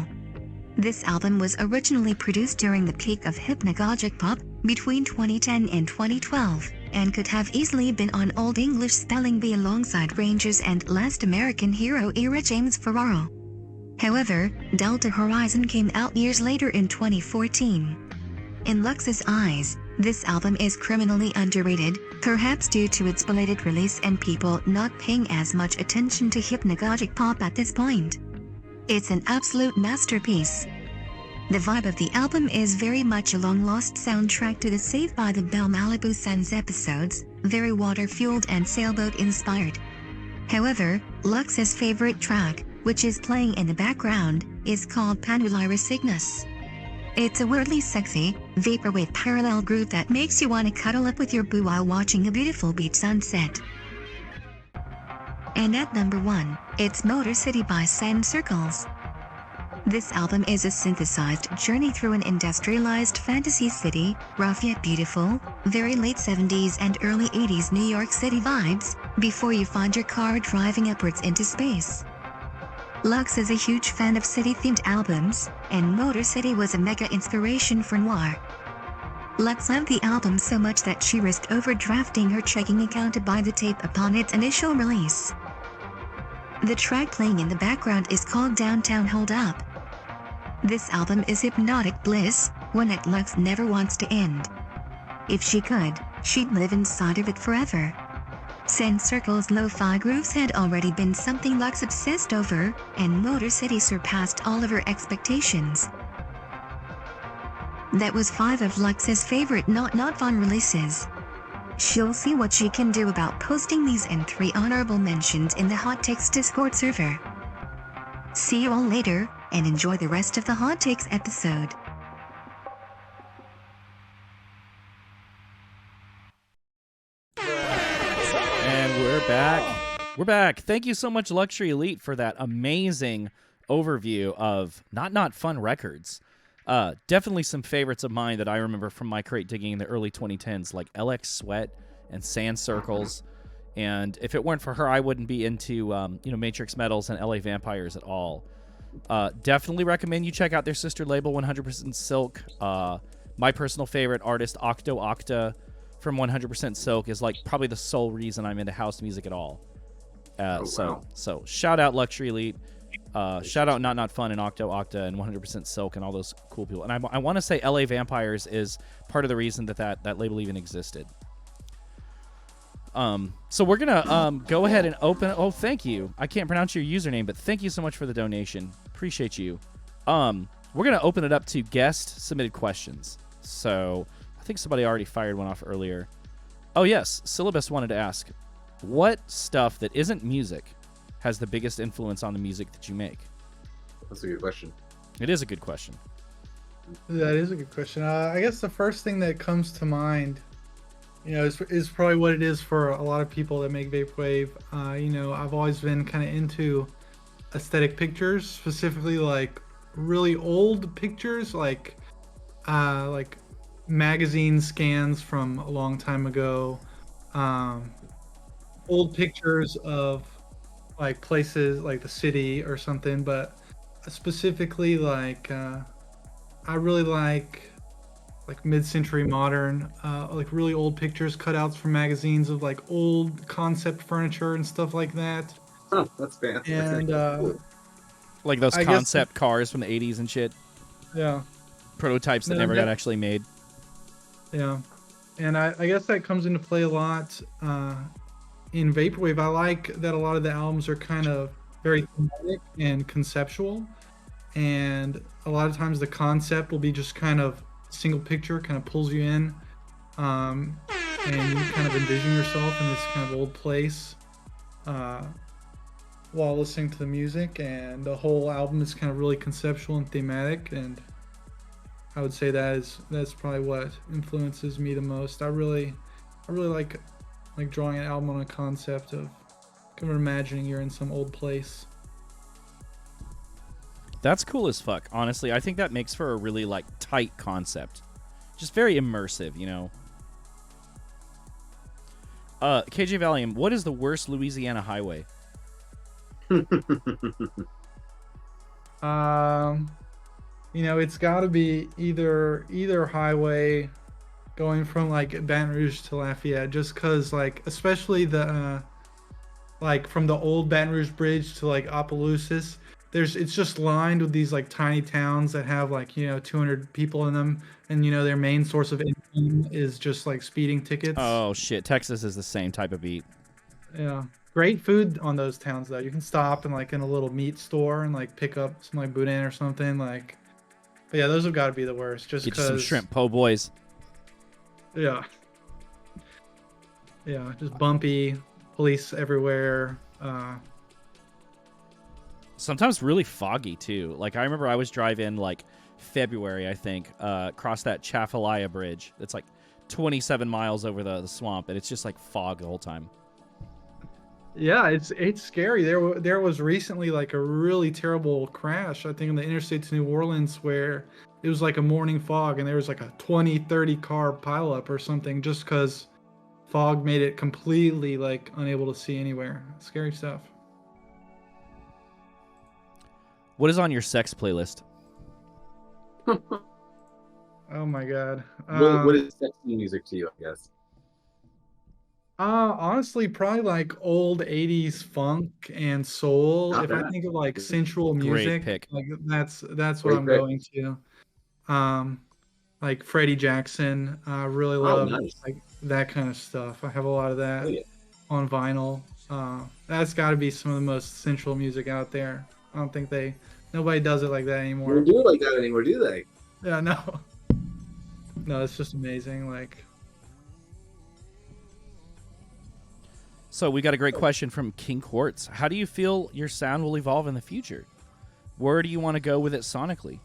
This album was originally produced during the peak of hypnagogic pop, between 2010 and 2012, and could have easily been on Old English Spelling Bee alongside Rangers and Last American Hero era James Ferraro. However, Delta Horizon came out years later in 2014. In Lux's eyes, this album is criminally underrated, perhaps due to its belated release and people not paying as much attention to hypnagogic pop at this point. It's an absolute masterpiece. The vibe of the album is very much a long-lost soundtrack to the Saved by the Bell Malibu Suns episodes, very water-fueled and sailboat-inspired. However, Lux's favorite track, which is playing in the background, is called Panulira Cygnus. It's a weirdly sexy, vaporwave parallel groove that makes you want to cuddle up with your boo while watching a beautiful beach sunset. And at number 1, it's Motor City by Sand Circles. This album is a synthesized journey through an industrialized fantasy city, rough yet beautiful, very late 70s and early 80s New York City vibes, before you find your car driving upwards into space. Lux is a huge fan of city-themed albums, and Motor City was a mega inspiration for Noir. Lux loved the album so much that she risked overdrafting her checking account to buy the tape upon its initial release. The track playing in the background is called Downtown Hold Up. This album is hypnotic bliss, one that Lux never wants to end. If she could, she'd live inside of it forever. Sand Circle's lo-fi grooves had already been something Lux obsessed over, and Motor City surpassed all of her expectations. That was 5 of Lux's favorite not fun releases. She'll see what she can do about posting these and 3 honorable mentions in the Hot Takes Discord server. See you all later, and enjoy the rest of the Hot Takes episode. And we're back. We're back. Thank you so much, Luxury Elite, for that amazing overview of Not Fun records. Definitely some favorites of mine that I remember from my crate digging in the early 2010s, like LX Sweat and Sand Circles. And if it weren't for her, I wouldn't be into Matrix Metals and LA Vampires at all. Definitely recommend you check out their sister label, 100% Silk. My personal favorite artist, Octo Octa from 100% Silk, is like probably the sole reason I'm into house music at all. So shout out Luxury Elite. Shout out Not Fun and Octo Octa and 100% Silk and all those cool people. And I want to say LA Vampires is part of the reason that label even existed. So we're gonna go ahead and open. Oh, thank you. I can't pronounce your username, but thank you so much for the donation. Appreciate you. We're gonna open it up to guest submitted questions. So I think somebody already fired one off earlier. Oh yes, Syllabus wanted to ask, what stuff that isn't music has the biggest influence on the music that you make? That's a good question. It is a good question. That is a good question. I guess the first thing that comes to mind, is probably what it is for a lot of people that make vaporwave. I've always been kind of into aesthetic pictures, specifically like really old pictures, like magazine scans from a long time ago, old pictures of like places like the city or something, but specifically like I really like mid-century modern, like really old pictures, cutouts from magazines of like old concept furniture and stuff like that. Huh, that's fancy. And cool. Like those concept cars from the 80s and shit. Yeah. Prototypes that never got actually made. Yeah. And I guess that comes into play a lot in vaporwave. I like that a lot of the albums are kind of very thematic and conceptual, and a lot of times the concept will be just kind of single picture, kind of pulls you in, and you kind of envision yourself in this kind of old place while listening to the music, and the whole album is kind of really conceptual and thematic, and I would say that's probably what influences me the most. I really like drawing an album on a concept of kind of imagining you're in some old place. That's cool as fuck, honestly. I think that makes for a really like tight concept. Just very immersive, KJ Valium, what is the worst Louisiana highway? It's got to be either highway going from like Baton Rouge to Lafayette, just cause like especially the like from the old Baton Rouge Bridge to like Opelousas, it's just lined with these like tiny towns that have like 200 people in them, and their main source of income is just like speeding tickets. Oh shit, Texas is the same type of beat. Yeah, great food on those towns though. You can stop and like in a little meat store and like pick up some like boudin or something like. But yeah, those have got to be the worst. Just get you some shrimp po' boys. Yeah, just bumpy, police everywhere. Sometimes really foggy too. Like I remember I was driving like February, I think, across that Chafalaya Bridge. That's like 27 miles over the swamp, and it's just like fog the whole time. Yeah, it's scary. There was recently like a really terrible crash, I think, in the interstate to New Orleans, where it was like a morning fog and there was like a 20-30 car pileup or something, just because fog made it completely like unable to see anywhere. Scary stuff. What is on your sex playlist? Oh my god. What is sexy music to you? I guess. Honestly, probably like old 80s funk and soul. Not If I bad. think of like sensual Great music, pick. like that's what Great I'm pick. going to. Like Freddie Jackson. I really Oh, love nice. like that kind of stuff. I have a lot of that Oh, yeah. on vinyl. That's got to be some of the most sensual music out there. I don't think nobody does it like that They anymore. don't do it like that anymore, do they? Yeah, no. No, it's just amazing. Like, So we got a great question from King Quartz. How do you feel your sound will evolve in the future? Where do you want to go with it sonically?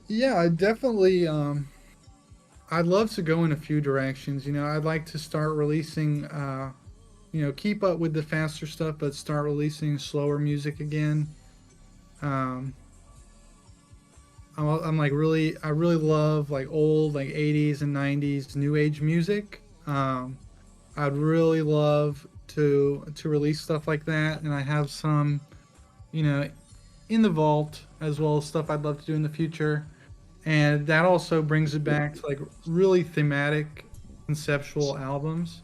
yeah, I definitely. I'd love to go in a few directions. I'd like to start releasing. Keep up with the faster stuff, but start releasing slower music again. I'm like I really love like old like 80s and 90s new age music. I'd really love to release stuff like that, and I have some, in the vault as well as stuff I'd love to do in the future. And that also brings it back to like really thematic, conceptual albums.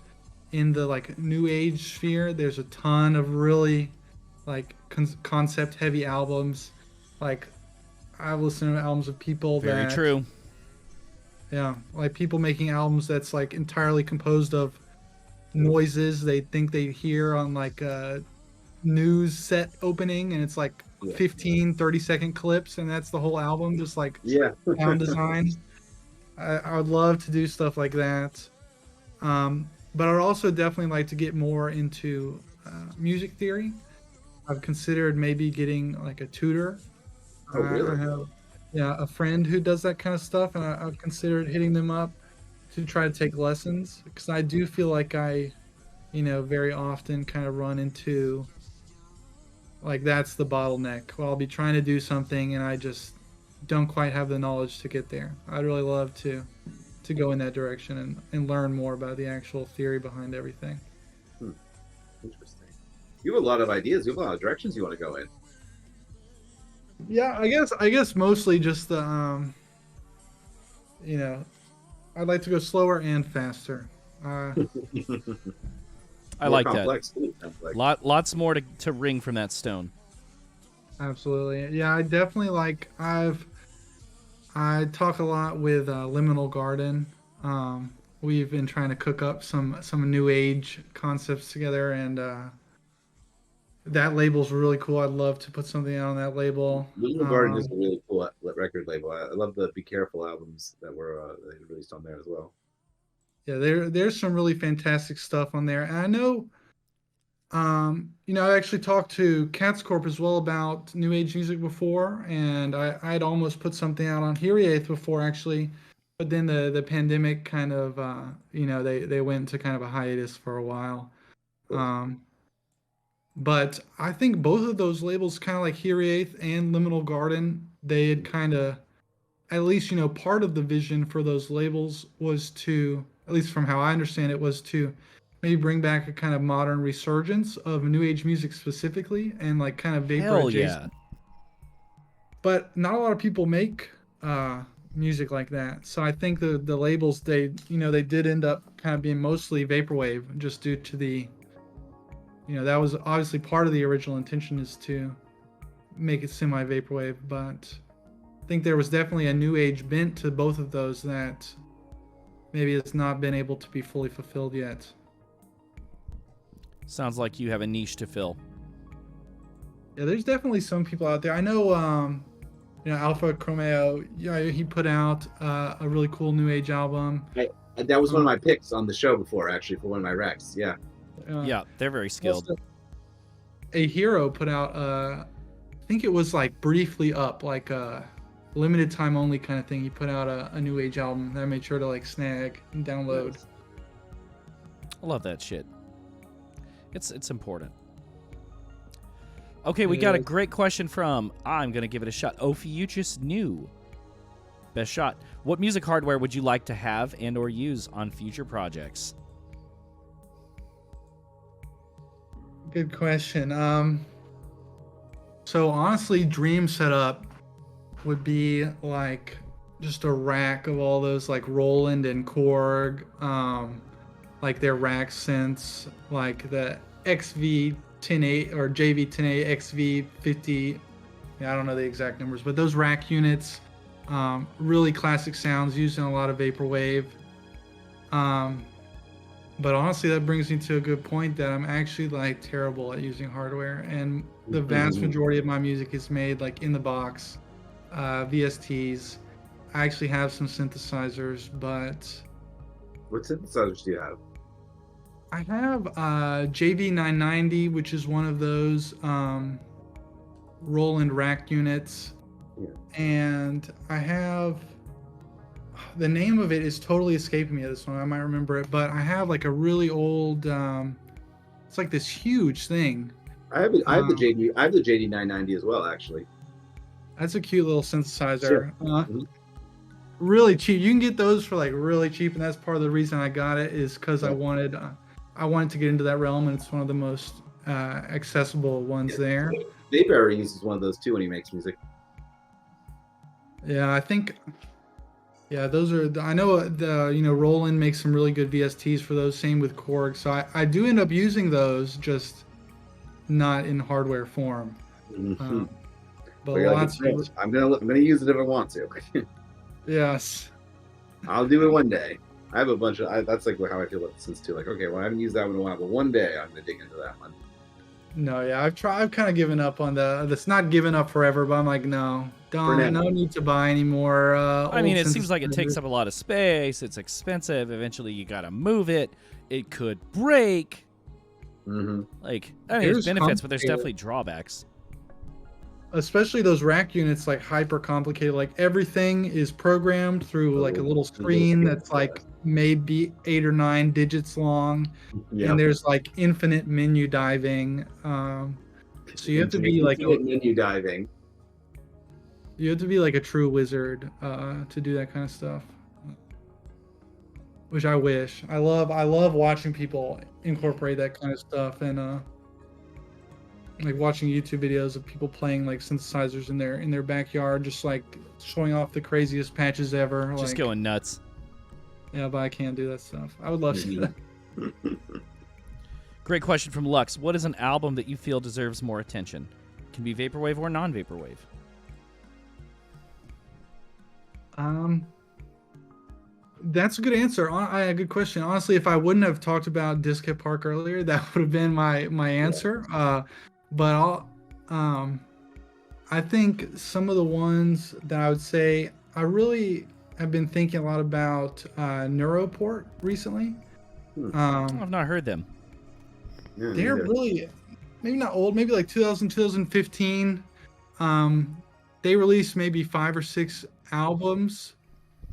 In the like new age sphere, there's a ton of really like concept heavy albums. Like I've listened to albums of people Very that true. yeah, like people making albums that's like entirely composed of noises they think they hear on like a news set opening, and it's like 15 30-second clips, and that's the whole album, just like Yeah. sound design. I would love to do stuff like that. But I'd also definitely like to get more into music theory. I've considered maybe getting like a tutor. Oh, really? I have a friend who does that kind of stuff, and I've considered hitting them up to try to take lessons, because I do feel like I, very often kind of run into like that's the bottleneck. Well, I'll be trying to do something and I just don't quite have the knowledge to get there. I'd really love to go in that direction and learn more about the actual theory behind everything. Interesting. You have a lot of ideas. You have a lot of directions you want to go in. Yeah, I guess mostly just the I'd like to go slower and faster. I More like complex, that. too, sounds like. Lots more to wring from that stone. Absolutely. Yeah, I definitely like I talk a lot with Liminal Garden. We've been trying to cook up some new age concepts together, and that label's really cool. I'd love to put something out on that label. Little Garden is a really cool record label. I love the Be Careful albums that were they released on there as well. Yeah, there's some really fantastic stuff on there. And I know, I actually talked to Cats Corp as well about new age music before, and I'd almost put something out on Hiriath before actually, but then the pandemic kind of, they went into kind of a hiatus for a while. But I think both of those labels, kind of like Hiriath and Liminal Garden, they had kind of, at least, part of the vision for those labels was to, at least from how I understand it, was to maybe bring back a kind of modern resurgence of new age music specifically, and like kind of vapor Hell adjacent. yeah. But not a lot of people make music like that. So I think the labels, they did end up kind of being mostly vaporwave, just due to the, that was obviously part of the original intention, is to make it semi vaporwave, but I think there was definitely a new age bent to both of those that maybe it's not been able to be fully fulfilled yet. Sounds like you have a niche to fill. Yeah, there's definitely some people out there. I know, Alpha Chromeo, he put out a really cool new age album. That was one of my picks on the show before, actually, for one of my recs. Yeah. Yeah, they're very skilled. A Hero put out, I think it was like Briefly Up, like a limited time only kind of thing. He put out a new age album that I made sure to like snag and download. I love that shit. It's important. Okay, we got a great question from, I'm going to give it a shot, Ophiuchus New. Best shot. What music hardware would you like to have and or use on future projects? Good question. So honestly, dream setup would be like just a rack of all those like Roland and Korg, like their rack synths, like the XV108 or JV108, XV50. Yeah, I don't know the exact numbers, but those rack units, really classic sounds using a lot of vaporwave. But honestly, that brings me to a good point that I'm actually like terrible at using hardware, and the vast majority of my music is made like in the box, VSTs. I actually have some synthesizers, but What synthesizers do you have? I have JV990, which is one of those Roland rack units, and I have the name of it is totally escaping me at this one. I might remember it, but I have like a really old. It's like this huge thing. I have the JD990 as well, actually. That's a cute little synthesizer. Sure. Really cheap. You can get those for like really cheap, and that's part of the reason I got it is because I wanted to get into that realm, and it's one of the most accessible ones there. Bayberry uses one of those too when he makes music. Yeah, I think. Yeah, those are. I know Roland makes some really good VSTs for those. Same with Korg. So I do end up using those, just not in hardware form. But lots of. I'm gonna use it if I want to. Yes. I'll do it one day. I have a bunch of. That's like how I feel about the synths too. Like, okay, well, I haven't used that one in a while, but one day I'm gonna dig into that one. No, yeah, I've kind of given up on that's not given up forever, but I'm like, no need to buy any more. I mean, it seems like it takes up a lot of space. It's expensive. Eventually, you got to move it. It could break. Like, I mean, there's benefits, but there's definitely drawbacks. Especially those rack units, like hyper complicated. Like everything is programmed through like a little screen that's like maybe 8 or 9 digits long, and there's like infinite menu diving. So you have to be like menu diving. You have to be like a true wizard to do that kind of stuff. Which I wish. I love watching people incorporate that kind of stuff, and like watching YouTube videos of people playing like synthesizers in their backyard, just like showing off the craziest patches ever. Just going nuts. Yeah, but I can't do that stuff. I would love to do that. Great question from Lux. What is an album that you feel deserves more attention? It can be vaporwave or non-vaporwave. That's a good answer. A good question. Honestly, if I wouldn't have talked about Disket Park earlier, that would have been my answer. But I think some of the ones that I would say, I really have been thinking a lot about Neuroport recently. I've not heard them. They're really, maybe not old, maybe like 2015. They released maybe 5 or 6 albums.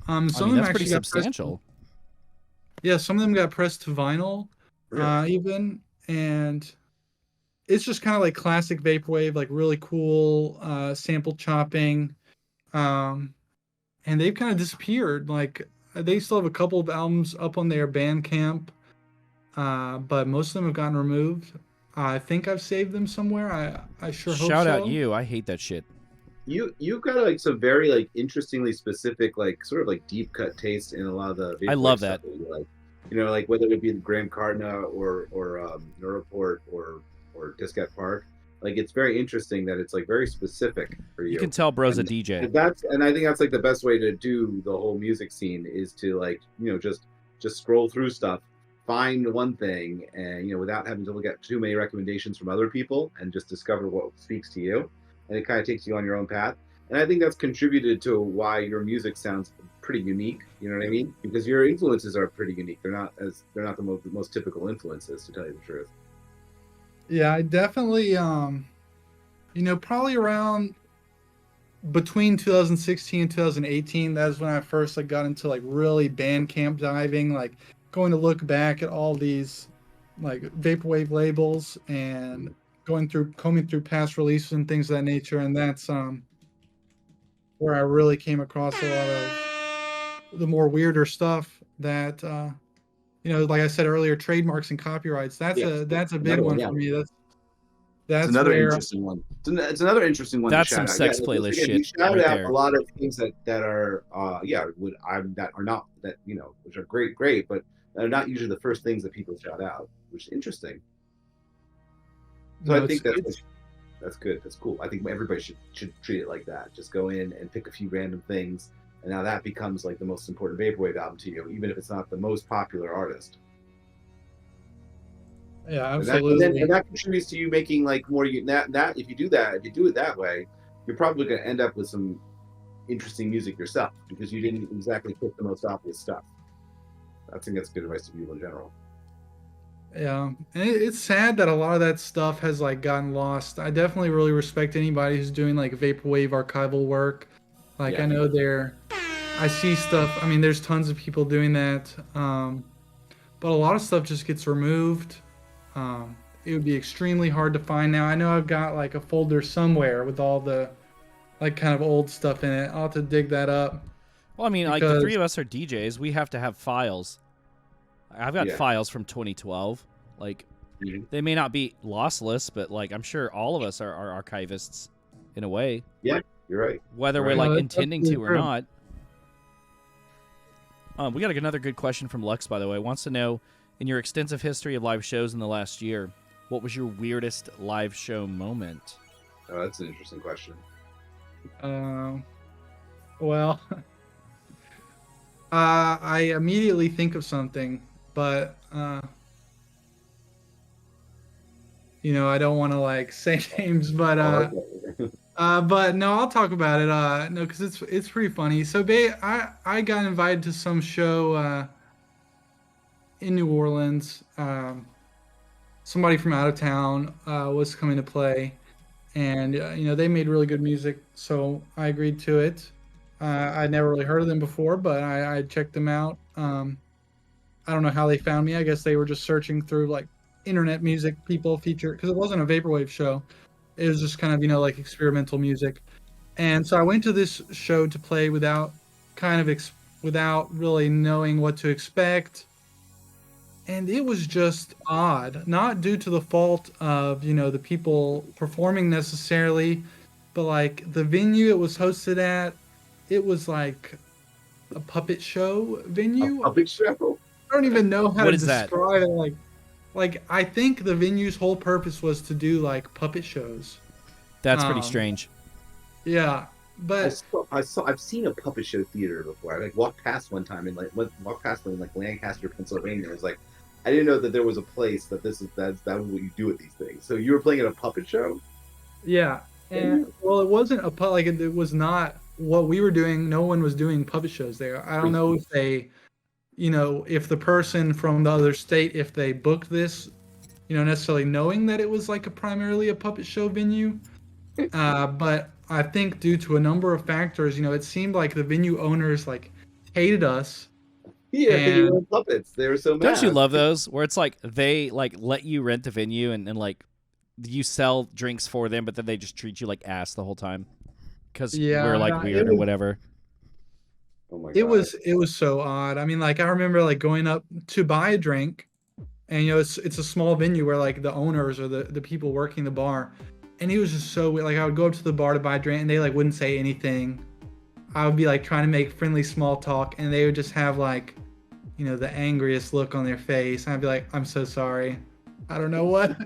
Some of them that's actually pretty substantial. Some of them got pressed to vinyl, even, and it's just kind of like classic vaporwave, like really cool sample chopping, and they've kind of disappeared. Like they still have a couple of albums up on their Bandcamp, but most of them have gotten removed. I think I've saved them somewhere. I sure hope so. Shout out you! I hate that shit. You've got like some very like interestingly specific, like sort of like deep cut taste in a lot of the. I love that. Like, like whether it be Graham Cartna or Neuroport or Disket Park, like it's very interesting that it's like very specific for you. You can tell bro's a DJ. And I think that's like the best way to do the whole music scene is to like just scroll through stuff, find one thing, and without having to look at too many recommendations from other people, and just discover what speaks to you. And it kind of takes you on your own path. And I think that's contributed to why your music sounds pretty unique. You know what I mean? Because your influences are pretty unique. They're not the most typical influences, to tell you the truth. Yeah, I definitely, probably around between 2016 and 2018, that's when I first like got into like really Bandcamp diving, like going to look back at all these like vaporwave labels and combing through past releases and things of that nature. And that's where I really came across a lot of the more weirder stuff that like I said earlier, trademarks and copyrights. That's a big Another one yeah. for me. It's That's another where interesting one. It's another interesting one That's to some shout out. sex Yeah, playlist again, shit you shouted right out there. a lot of things that are that are not that which are great, but they're not usually the first things that people shout out, which is interesting. So no, I think it's that's good. That's cool. I think everybody should treat it like that. Just go in and pick a few random things, and now that becomes like the most important vaporwave album to you, even if it's not the most popular artist. yeah, And absolutely. that contributes to you making like more. That if you do it that way, you're probably going to end up with some interesting music yourself because you didn't exactly pick the most obvious stuff. I think that's good advice to people in general. Yeah, and it's sad that a lot of that stuff has like gotten lost. I definitely really respect anybody who's doing like vaporwave archival work. Like Yeah. I know I see stuff. I mean, there's tons of people doing that, but a lot of stuff just gets removed. It would be extremely hard to find now. I know I've got like a folder somewhere with all the like kind of old stuff in it. I'll have to dig that up. Well, I mean, like the three of us are DJs. We have to have files. I've got files from 2012. Like, they may not be lossless, but like I'm sure all of us are archivists in a way. Yeah, you're right. Whether we're like intending to or not. We got another good question from Lux, by the way. Wants to know, in your extensive history of live shows in the last year, what was your weirdest live show moment? Oh, that's an interesting question. Well, I immediately think of something, but I don't want to like say names, but no, I'll talk about it. No, because it's pretty funny. So, I got invited to some show in New Orleans. Somebody from out of town was coming to play, and they made really good music, so I agreed to it. I'd never really heard of them before, but I checked them out. I don't know how they found me. I guess they were just searching through like internet music people feature, because it wasn't a vaporwave show. It was just kind of like experimental music. And so I went to this show to play without really knowing what to expect. And it was just odd, not due to the fault of, the people performing necessarily, but like the venue it was hosted at, it was like a puppet show venue. A puppet show? I don't even know how What to is that? describe it. Like I think the venue's whole purpose was to do like puppet shows. That's pretty strange. Yeah, but I've seen a puppet show theater before. I like walked past one time and walked past them in like Lancaster, Pennsylvania. I was like, I didn't know that there was a place that that was what you do at these things. So you were playing at a puppet show? yeah, and well, it wasn't a it was not what we were doing. No one was doing puppet shows there. I don't know if they, if the person from the other state, if they booked this, necessarily knowing that it was like primarily a puppet show venue. But I think due to a number of factors, it seemed like the venue owners like hated us. Yeah, they were puppets. They were so mad. Don't you love those where it's like they like let you rent the venue and like you sell drinks for them, but then they just treat you like ass the whole time because we're like weird or whatever. Oh my God. It was so odd. I mean, like I remember like going up to buy a drink, and it's a small venue where like the owners or the people working the bar, and it was just so weird. Like I would go up to the bar to buy a drink, and they like wouldn't say anything. I would be like trying to make friendly small talk, and they would just have like, the angriest look on their face. And I'd be like, I'm so sorry. I don't know what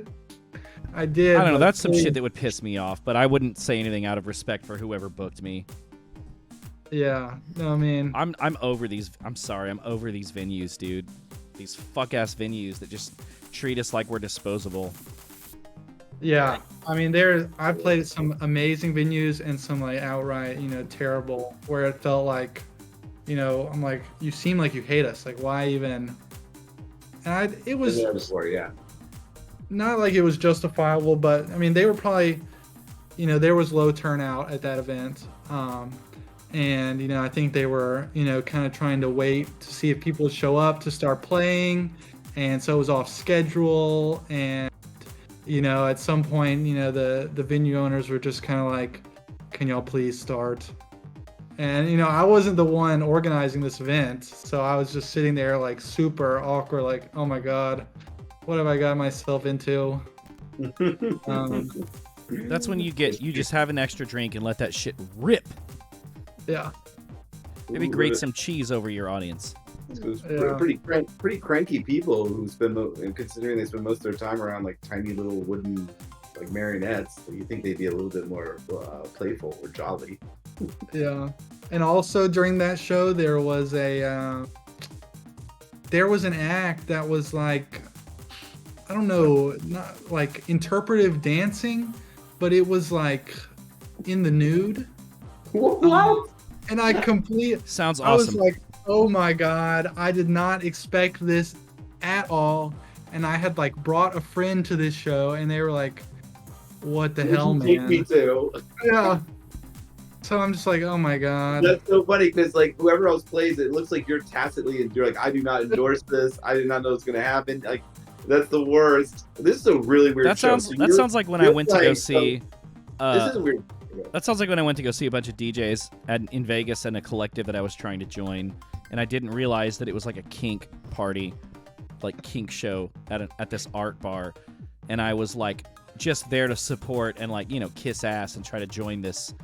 I did. I don't know. That's some shit that would piss me off, but I wouldn't say anything out of respect for whoever booked me. Yeah. No, I mean, I'm over these. I'm sorry. I'm over these venues, dude. These fuck ass venues that just treat us like we're disposable. yeah. I mean, I've played at some amazing venues and some like outright, terrible, where it felt like, I'm like, you seem like you hate us. Like, why even? And it was not like it was justifiable, but I mean, they were probably, there was low turnout at that event. And, I think they were, kind of trying to wait to see if people would show up to start playing. And so it was off schedule. And, at some point, the venue owners were just kind of like, can y'all please start? And I wasn't the one organizing this event, so I was just sitting there like super awkward, like, oh my god, what have I got myself into? That's when you just have an extra drink and let that shit rip. Yeah. Maybe grate some cheese over your audience. Yeah. Pretty cranky people who considering they spend most of their time around like tiny little wooden like marionettes. You think they'd be a little bit more playful or jolly. Yeah. And also during that show, there was an act that was like, I don't know, not like interpretive dancing, but it was like in the nude. What? And I sounds awesome. I was like, oh my god, I did not expect this at all. And I had like brought a friend to this show, and they were like, what the hell, man? Take me to. Yeah. So I'm just like, oh my god. That's so funny because like whoever else plays it looks like you're tacitly and you're like, I do not endorse this. I did not know it's gonna happen. Like that's the worst. This is a really weird show. That sounds like when I went to go see. This is weird. That sounds like when I went to go see a bunch of DJs in Vegas and a collective that I was trying to join, and I didn't realize that it was like a kink party, like kink show at this art bar, and I was like just there to support and like kiss ass and try to join this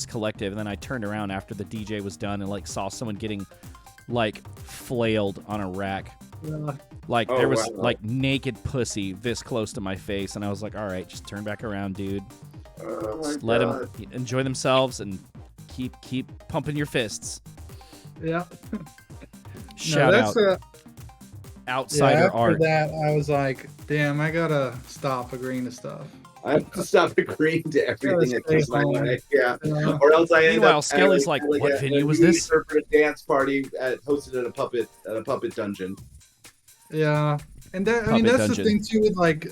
collective, and then I turned around after the DJ was done and like saw someone getting like flailed on a rack. Like there was like naked pussy this close to my face, and I was like, all right, just turn back around, dude. Just let them enjoy themselves and keep pumping your fists. Yeah. Shout out. Outsider art. After that, I was like, damn, I gotta stop agreeing to stuff. I have to stop agreeing to everything that comes my way. Yeah. Or else I end Meanwhile, up Skelly's like, what venue was this? For a dance party hosted at a puppet dungeon. Yeah. And that's the thing too with like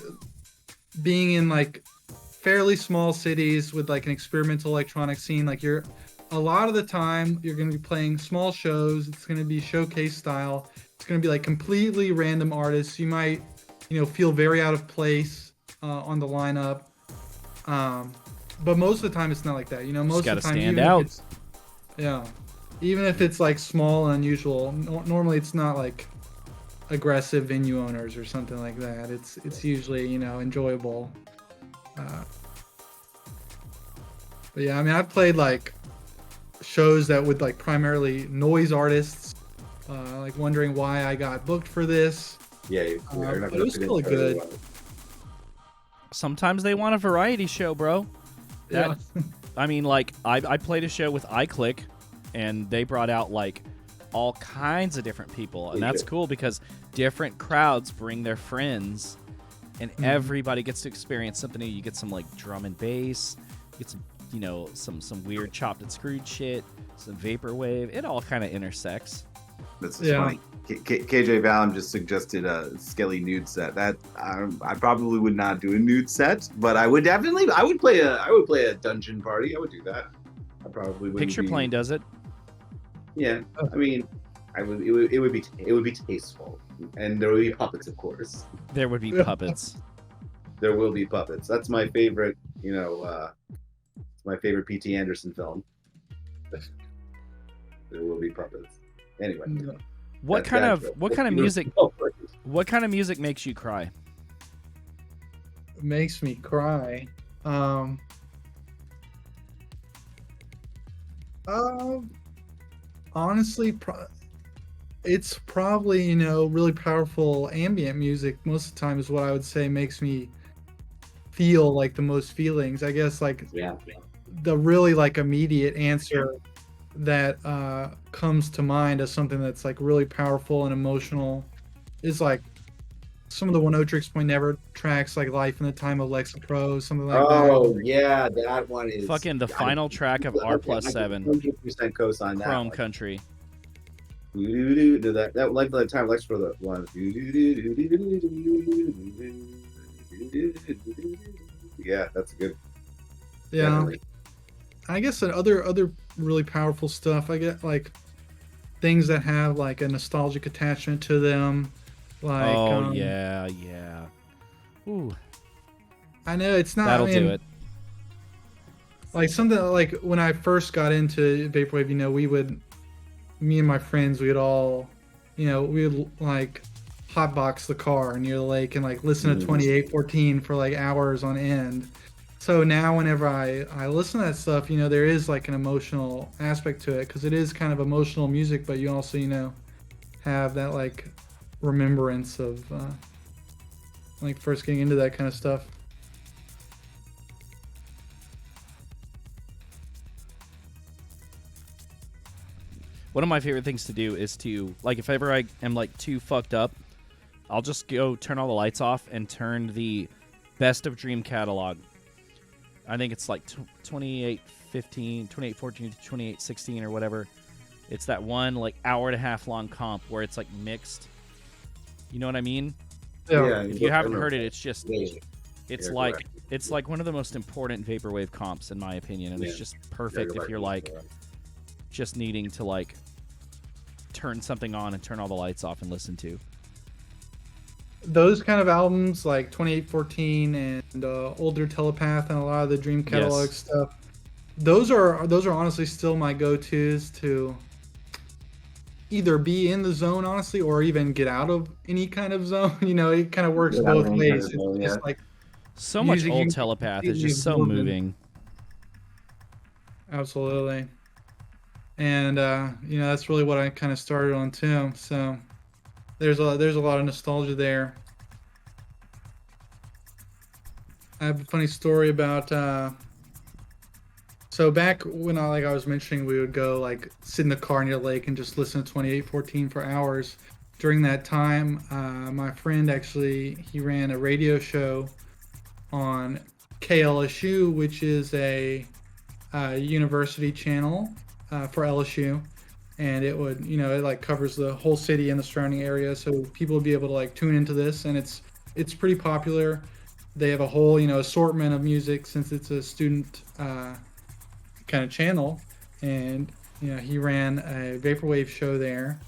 being in like fairly small cities with like an experimental electronic scene. Like a lot of the time you're going to be playing small shows. It's going to be showcase style. It's going to be like completely random artists. You might, feel very out of place on the lineup. But most of the time it's not like that. Most of the time, stand out. Even if it's like small and unusual, normally it's not like aggressive venue owners or something like that. It's usually, enjoyable. But yeah, I've played like shows that would like primarily noise artists, like wondering why I got booked for this. Yeah, but it was still good. Sometimes they want a variety show, bro. Yeah. Like I played a show with iClick, and they brought out like all kinds of different people, and that's cool because different crowds bring their friends, and everybody gets to experience something new. You get some like drum and bass, you get some weird chopped and screwed shit, some vaporwave. It all kind of intersects. This is funny. KJ Vallum just suggested a Skelly nude set. That I probably would not do a nude set, but I would play a dungeon party. I would do that. I probably would. Picture Plane does it. Yeah, I mean, it would be tasteful, and there would be puppets, of course. There would be puppets. There will be puppets. That's my favorite. It's my favorite P.T. Anderson film. There will be puppets. Anyway. What kind of music makes you cry? Makes me cry. Honestly, it's probably really powerful ambient music most of the time is what I would say makes me feel like the most feelings. I guess like the really like immediate answer that comes to mind as something that's like really powerful and emotional is like some of the One Tricks Point Never tracks, like Life in the Time of Lexapro, something like that. Oh yeah, that one is fucking the final track of R+7. 100% co-sign that. Chrome Country. That Life in the Time of Lexapro, the one. Yeah, that's a good. Yeah. Definitely. I guess other really powerful stuff. I get like things that have like a nostalgic attachment to them. Like yeah. Ooh. I know it's not. That'll do it. like something like when I first got into vaporwave, me and my friends, we'd all, we would like hotbox the car near the lake and like listen to 2814 for like hours on end. So now whenever I listen to that stuff, there is like an emotional aspect to it because it is kind of emotional music, but you also, have that like remembrance of like first getting into that kind of stuff. One of my favorite things to do is to, like, if ever I am, like, too fucked up, I'll just go turn all the lights off and turn the Best of Dream catalog. I think it's, like, 2814 to 2816 or whatever. It's that one, like, hour-and-a-half long comp where it's, like, mixed. You know what I mean? Yeah. If you haven't heard it, it's just... It's You're like correct. it's like one of the most important vaporwave comps, in my opinion, and it's just perfect if you're, like... just needing to like turn something on and turn all the lights off and listen to. Those kind of albums like 2814 and older Telepath and a lot of the Dream catalog stuff, those are honestly still my go-tos to either be in the zone, honestly, or even get out of any kind of zone. It kind of works both ways. It's just like so much music old you Telepath is completely just so absorb in. moving. Absolutely. And that's really what I kind of started on too. So there's a lot of nostalgia there. I have a funny story about so back when I was mentioning, we would go like sit in the car near the lake and just listen to 2814 for hours. During that time, my friend actually, he ran a radio show on KLSU, which is a university channel for LSU, and it would, it like covers the whole city and the surrounding area, so people would be able to like tune into this, and it's pretty popular. They have a whole, assortment of music since it's a student kind of channel, and he ran a vaporwave show there,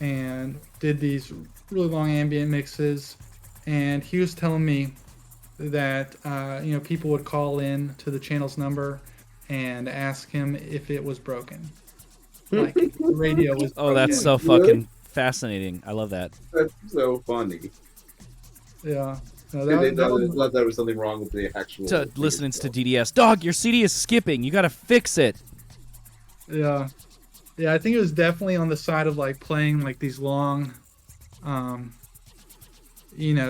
and did these really long ambient mixes, and he was telling me that people would call in to the channel's number and ask him if it was broken. Like the radio was broken. Oh, that's so fucking fascinating. I love that. That's so funny. Yeah. No, They thought there was something wrong with the actual. To listening to DDS, dog, your CD is skipping. You got to fix it. Yeah. Yeah, I think it was definitely on the side of like playing like these long,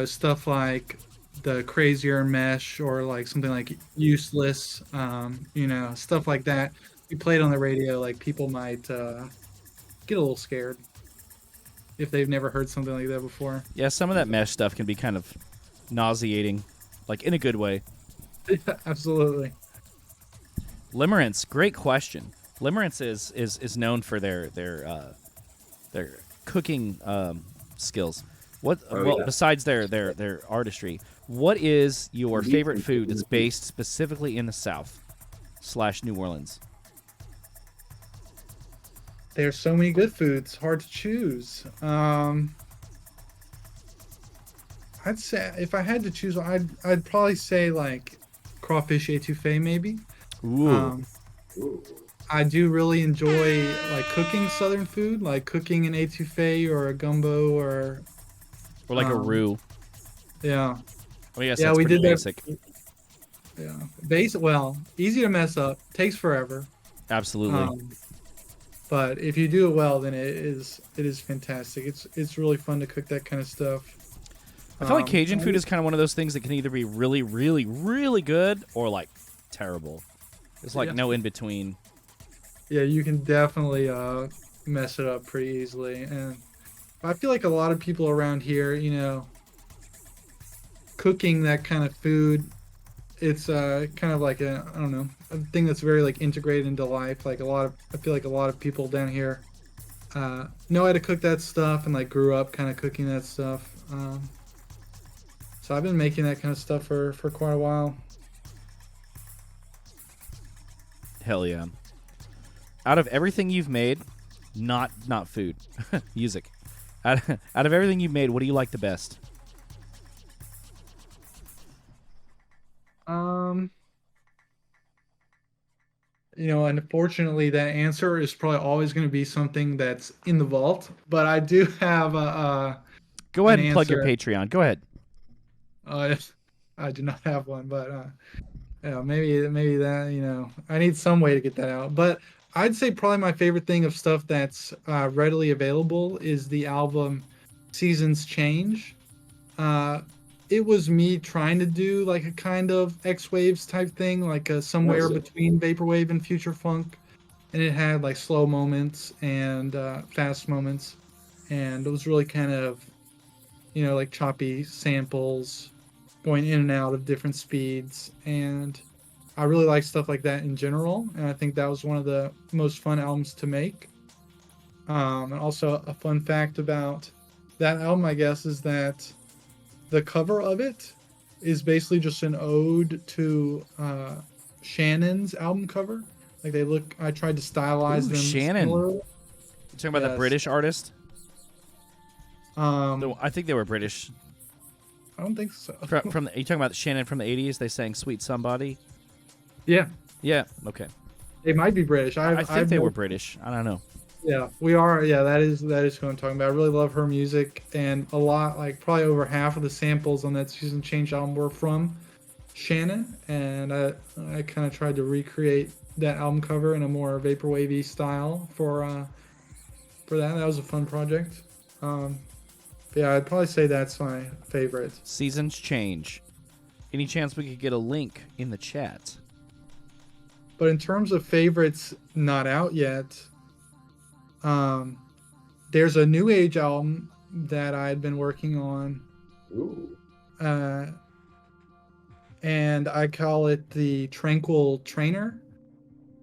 stuff like the Crazier Mesh or like something like Useless, stuff like that. We played on the radio, like people might get a little scared if they've never heard something like that before. Yeah, some of that mesh stuff can be kind of nauseating, like in a good way. Yeah, absolutely. Limerence, great question. Limerence is known for their cooking skills. Besides their artistry, what is your favorite food that's based specifically in the South / New Orleans? There's so many good foods, hard to choose. I'd say if I had to choose, I'd probably say like crawfish etouffee, maybe. Ooh. I do really enjoy like cooking Southern food, like cooking an etouffee or a gumbo or like a roux. Yeah. Oh yes, yeah, that's we pretty did basic. that. Yeah, well, easy to mess up, takes forever. Absolutely. But if you do it well, then it is fantastic. It's really fun to cook that kind of stuff. I feel like Cajun food is kind of one of those things that can either be really, really, really good or like terrible. There's like no in between. Yeah, you can definitely mess it up pretty easily, and I feel like a lot of people around here, cooking that kind of food, it's kind of like a thing that's very like integrated into life. Like I feel like a lot of people down here know how to cook that stuff and like grew up kind of cooking that stuff. So I've been making that kind of stuff for quite a while. Hell yeah. Out of everything you've made, not food, music. Out of everything you've made, what do you like the best? Unfortunately, that answer is probably always going to be something that's in the vault. But I do have Go ahead an and plug your answer. Patreon. Go ahead. I do not have one, but maybe that I need some way to get that out. But I'd say probably my favorite thing of stuff that's readily available is the album Seasons Change. It was me trying to do like a kind of X Waves type thing, like somewhere between vaporwave and future funk, and it had like slow moments and fast moments, and it was really kind of like choppy samples going in and out of different speeds, and I really like stuff like that in general, and I think that was one of the most fun albums to make. And also a fun fact about that album, I guess, is that the cover of it is basically just an ode to Shannon's album cover. Like I tried to stylize them. Shannon. Similarly. You talking about the British artist? I I think they were British. don't think so. From you talking about Shannon from the '80s? They sang "Sweet Somebody." Yeah, Yeah. Okay. they might be British. I think they were British. I don't know. Yeah, we are. Yeah, that is who I'm talking about. I really love her music, and a lot, like probably over half of the samples on that Season Change album were from Shannon, and I kind of tried to recreate that album cover in a more vaporwavy style for that. That was a fun project. But yeah, I'd probably say that's my favorite. Seasons Change. Any chance we could get a link in the chat? But in terms of favorites not out yet, there's a new age album that I'd been working on. Ooh. And I call it the Tranquil Trainer.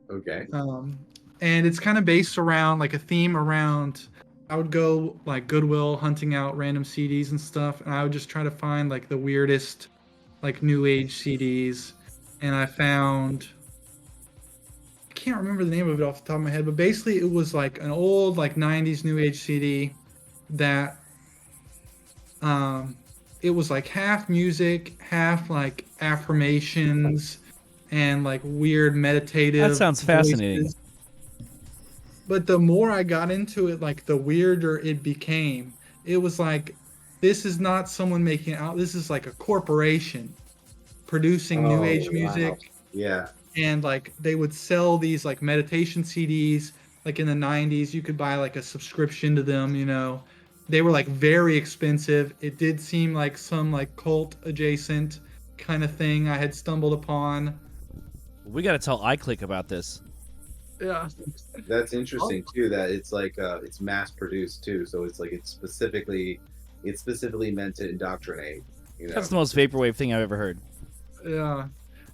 Okay. And it's kind of based around like a theme around, I would go like Goodwill hunting out random CDs and stuff, and I would just try to find like the weirdest like new age CDs. And I found, I can't remember the name of it off the top of my head, but basically it was like an old like 90s new age CD that it was like half music, half like affirmations and like weird meditative. That sounds fascinating. voices. But the more I got into it, like the weirder it became. It was like, this is not someone making out. This is like a corporation producing new age music. Yeah. And like they would sell these like meditation CDs. Like in the 90s, you could buy like a subscription to them, They were like very expensive. It did seem like some like cult adjacent kind of thing I had stumbled upon. We got to tell iClick about this. Yeah. That's interesting too. That it's like it's mass produced too. So it's like it's specifically meant to indoctrinate. That's the most vaporwave thing I've ever heard. Yeah.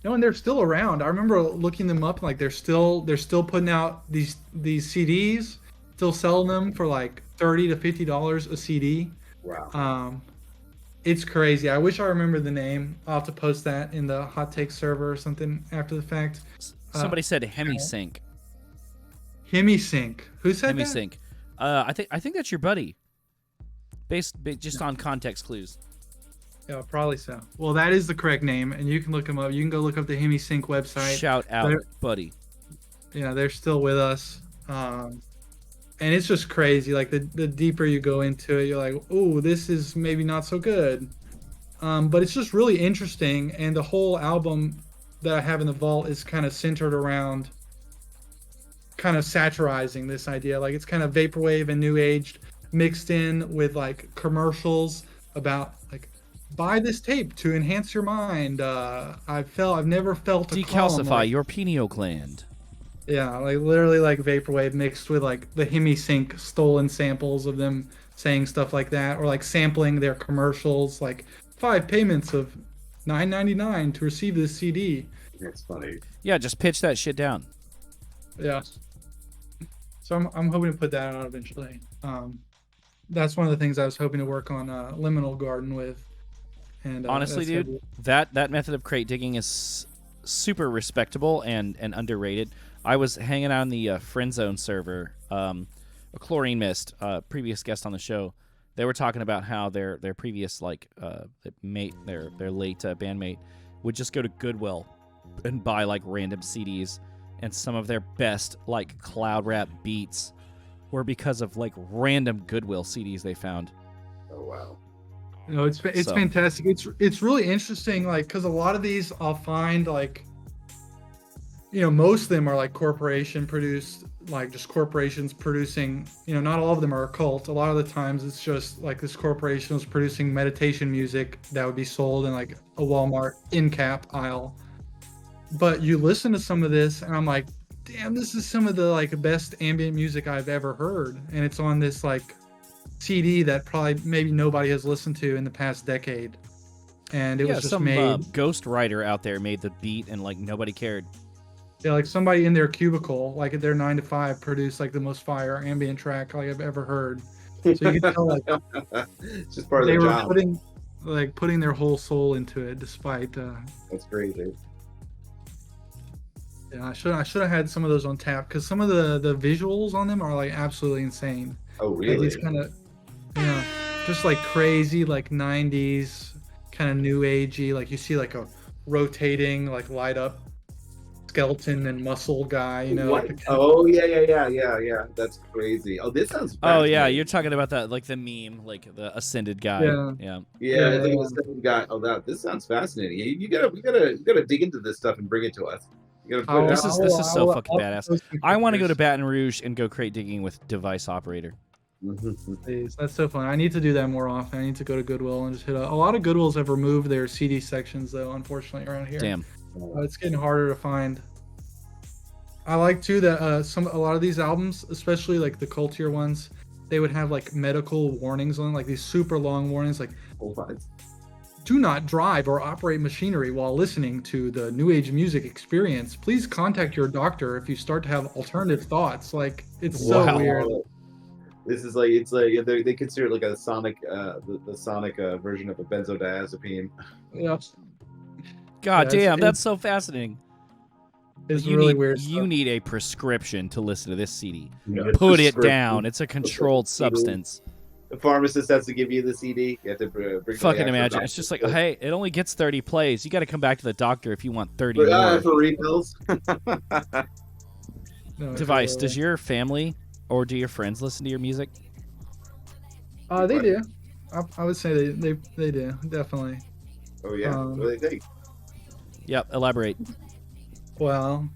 No, and they're still around. I remember looking them up. Like they're still putting out these CDs, still selling them for like $30 to $50 a CD. Wow. It's crazy. I wish I remember the name. I'll have to post that in the hot take server or something after the fact. Somebody said Hemisync. Hemisync. Who said that? Hemisync. I think that's your buddy. Based just on context clues. Yeah, probably so. Well, that is the correct name, and you can look them up. You can go look up the Hemisync website. Shout out, buddy. Yeah, they're still with us. And it's just crazy. Like the deeper you go into it, you're like, oh, this is maybe not so good. But it's just really interesting, and the whole album that I have in the vault is kind of centered around kind of satirizing this idea. Like it's kind of vaporwave and new age mixed in with like commercials about like, buy this tape to enhance your mind. I've never felt a calm, Decalcify like, your pineal gland. Yeah, like literally like vaporwave mixed with like the Hemisync stolen samples of them saying stuff like that, or like sampling their commercials, like 5 payments of $9.99 to receive this CD. That's funny. Yeah, just pitch that shit down. Yeah. So I'm hoping to put that out eventually. That's one of the things I was hoping to work on Liminal Garden with. And honestly, dude, that method of crate digging is super respectable and underrated. I was hanging out on the Friend Zone server, a Chlorine Mist, previous guest on the show. They were talking about how their previous their late bandmate would just go to Goodwill and buy like random CDs and some of their best like cloud rap beats were because of like random Goodwill CDs they found. Oh wow. It's So- fantastic. It's really interesting, like, because a lot of these I'll find like, most of them are like corporation produced, like just corporations producing. Not all of them are a cult. A lot of the times it's just like this corporation was producing meditation music that would be sold in like a Walmart in cap aisle. But you listen to some of this, and I'm like, damn, this is some of the like best ambient music I've ever heard, and it's on this like CD that probably maybe nobody has listened to in the past decade, and it was just some made. ghost writer out there made the beat, and like nobody cared. Yeah, like somebody in their cubicle, like at their 9 to 5, produced like the most fire ambient track like I've ever heard. So you can tell like It's just part of they the were job. putting their whole soul into it, despite. That's crazy. Yeah, I should have had some of those on tap, because some of the visuals on them are like absolutely insane. Oh Like really? these kind of, just like crazy like 90s kind of new agey. Like you see like a rotating like light up skeleton and muscle guy. What? Like Oh yeah. That's crazy. Oh, this sounds. Oh yeah, fascinating. you're talking about that like the meme, like the ascended guy. Yeah. Yeah. Yeah, I think Yeah. it's the guy. Oh, this sounds fascinating. You gotta dig into this stuff and bring it to us. You gotta put it This out. is so fucking badass. post some I want to go to pictures, Baton Rouge and go crate digging with Device Operator. please. That's so fun. I need to do that more often. I need to go to Goodwill and just hit a lot of Goodwills have removed their CD sections though, unfortunately, around here. Damn. It's getting harder to find. I like too that a lot of these albums, especially like the cultier ones, they would have like medical warnings on, like these super long warnings, like do not drive or operate machinery while listening to the New Age music experience. Please contact your doctor if you start to have alternative thoughts. Like it's so Wow. weird. This is like they consider it like a sonic the sonic version of a benzodiazepine. Yeah, God Yeah, damn, that's so fascinating. it's you really need, weird. You need a prescription to listen to this CD. Yeah. Put it Prescription. down. It's a controlled substance. The pharmacist has to give you the CD. You have to bring it to the Fucking actual imagine. doctor. It's just like, hey, it only gets 30 plays. You got to come back to the doctor if you want 30 more. For refills. No, Device, totally. does your family or do your friends listen to your music? They do. I would say they do, definitely. Oh yeah. What do they think? Yep, elaborate. Well,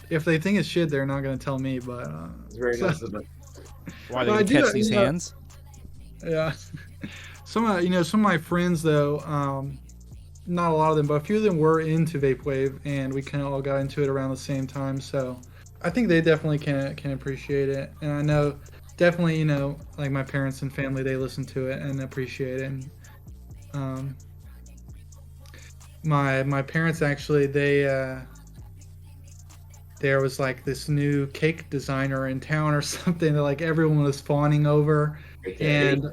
if they think it's shit, they're not gonna tell me. But It's very nice of them. Why Well, I they do catch that, these hands? yeah, some of my friends though, not a lot of them, but a few of them were into vaporwave, and we kind of all got into it around the same time. So I think they definitely can appreciate it, and I know definitely like my parents and family, they listen to it and appreciate it. And my parents actually there was like this new cake designer in town or something that like everyone was fawning over. And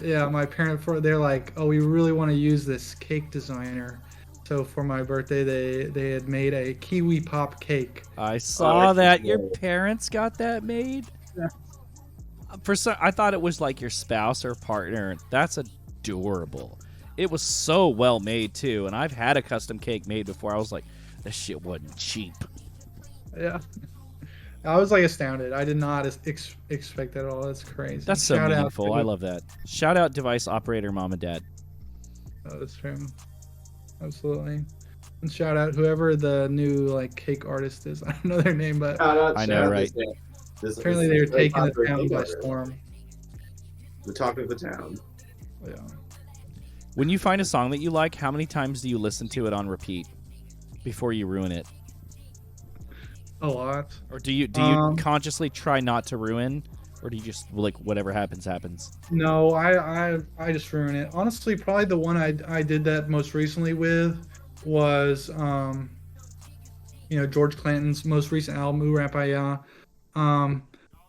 yeah, my parents, they're like, oh, we really want to use this cake designer. So for my birthday, they had made a kiwi pop cake. I saw that. Your cool. parents got that made? Yeah. I thought it was like your spouse or partner. That's adorable. It was so well made too, and I've had a custom cake made before. I was like, this shit wasn't cheap. Yeah. I was like astounded. I did not expect that at all. That's crazy. That's so Shout out meaningful. to- I love that. Shout out Device Operator Mom and Dad. Oh, that's true. Absolutely. And shout out whoever the new like cake artist is. I don't know their name, but I know, right? apparently they were taking the town by storm. The talk of the town. Yeah. When you find a song that you like, how many times do you listen to it on repeat before you ruin it? A lot. Or do you consciously try not to ruin, or do you just like whatever happens happens? No, I just ruin it. Honestly, probably the one I did that most recently with was George Clinton's most recent album, Ooh Rap Ya.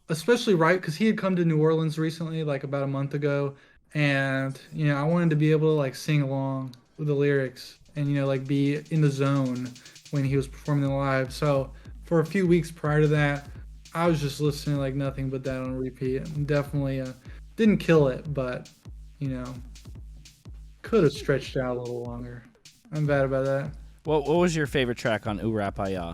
Especially right because he had come to New Orleans recently, like about a month ago, and I wanted to be able to like sing along with the lyrics and like be in the zone when he was performing live. So for a few weeks prior to that, I was just listening like nothing but that on repeat. And definitely didn't kill it, but could have stretched out a little longer. I'm bad about that. What was your favorite track on Ooh Rap Ya?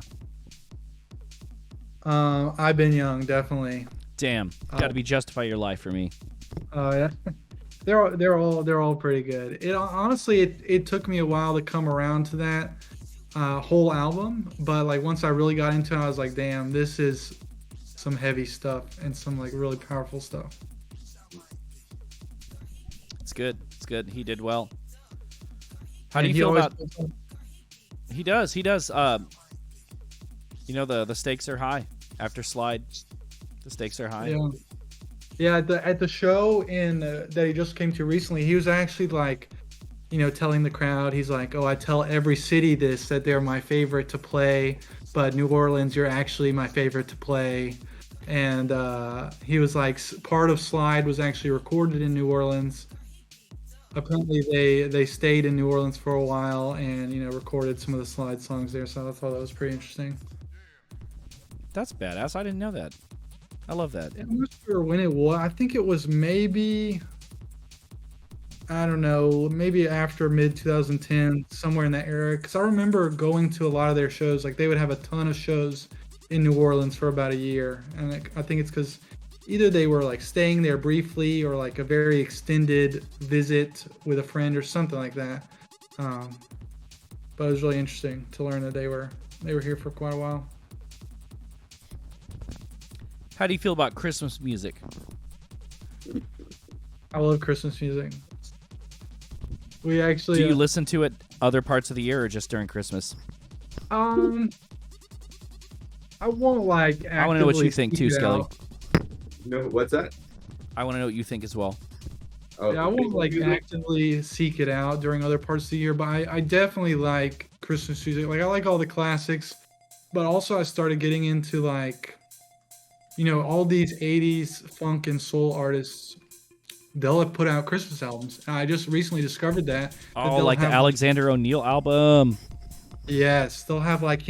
I've Been Young, definitely. Damn, got to be Justify Your Life for me. Oh yeah, they're all pretty good. It honestly, it took me a while to come around to that whole album, but like once I really got into it, I was like, damn, this is some heavy stuff and some like really powerful stuff. It's good. It's good. He did well. How do And you he feel always about? He does. He does. You know the stakes are high after Slide. The stakes are high. Yeah. Yeah, at the show in that he just came to recently, he was actually like, telling the crowd, he's like, "Oh, I tell every city this that they're my favorite to play, but New Orleans, you're actually my favorite to play." And he was like, part of Slide was actually recorded in New Orleans. Apparently, they stayed in New Orleans for a while and recorded some of the Slide songs there. So I thought that was pretty interesting. That's badass. I didn't know that. I love that. I'm not sure when it was. I think it was maybe, I don't know, maybe after mid 2010, somewhere in that era. Because I remember going to a lot of their shows. Like they would have a ton of shows in New Orleans for about a year, and I think it's because either they were like staying there briefly or like a very extended visit with a friend or something like that. But it was really interesting to learn that they were here for quite a while. How do you feel about Christmas music? I love Christmas music. We actually do you listen to it other parts of the year or just during Christmas? I won't like. I want to know what you think too, Skelly. No, what's that? I want to know what you think as well. Oh, Yeah, I won't like actively seek it out during other parts of the year, but I definitely like Christmas music. Like I like all the classics, but also I started getting into like, all these 80s funk and soul artists. They'll have put out Christmas albums. And I just recently discovered that. Oh, like the Alexander O'Neal album. Yes, they'll have like,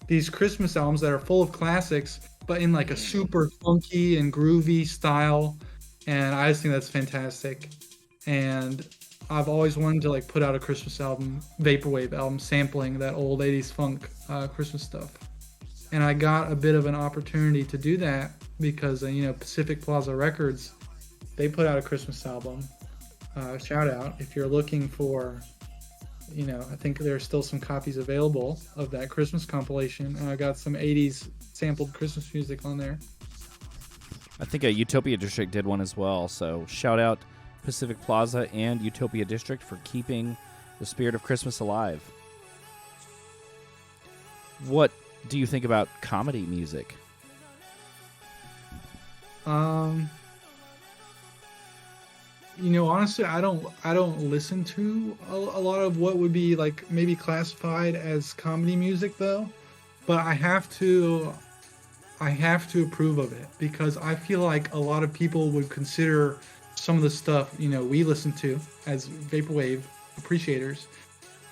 these Christmas albums that are full of classics, but in like a super funky and groovy style. And I just think that's fantastic. And I've always wanted to like put out a Christmas album, vaporwave album, sampling that old 80s funk Christmas stuff. And I got a bit of an opportunity to do that because, Pacific Plaza Records, they put out a Christmas album. Shout out if you're looking for, I think there's still some copies available of that Christmas compilation. And I got some 80s sampled Christmas music on there. I think a Utopia District did one as well. So shout out Pacific Plaza and Utopia District for keeping the spirit of Christmas alive. What do you think about comedy music? Honestly, I don't listen to a lot of what would be like maybe classified as comedy music though, but I have to approve of it because I feel like a lot of people would consider some of the stuff we listen to as vaporwave appreciators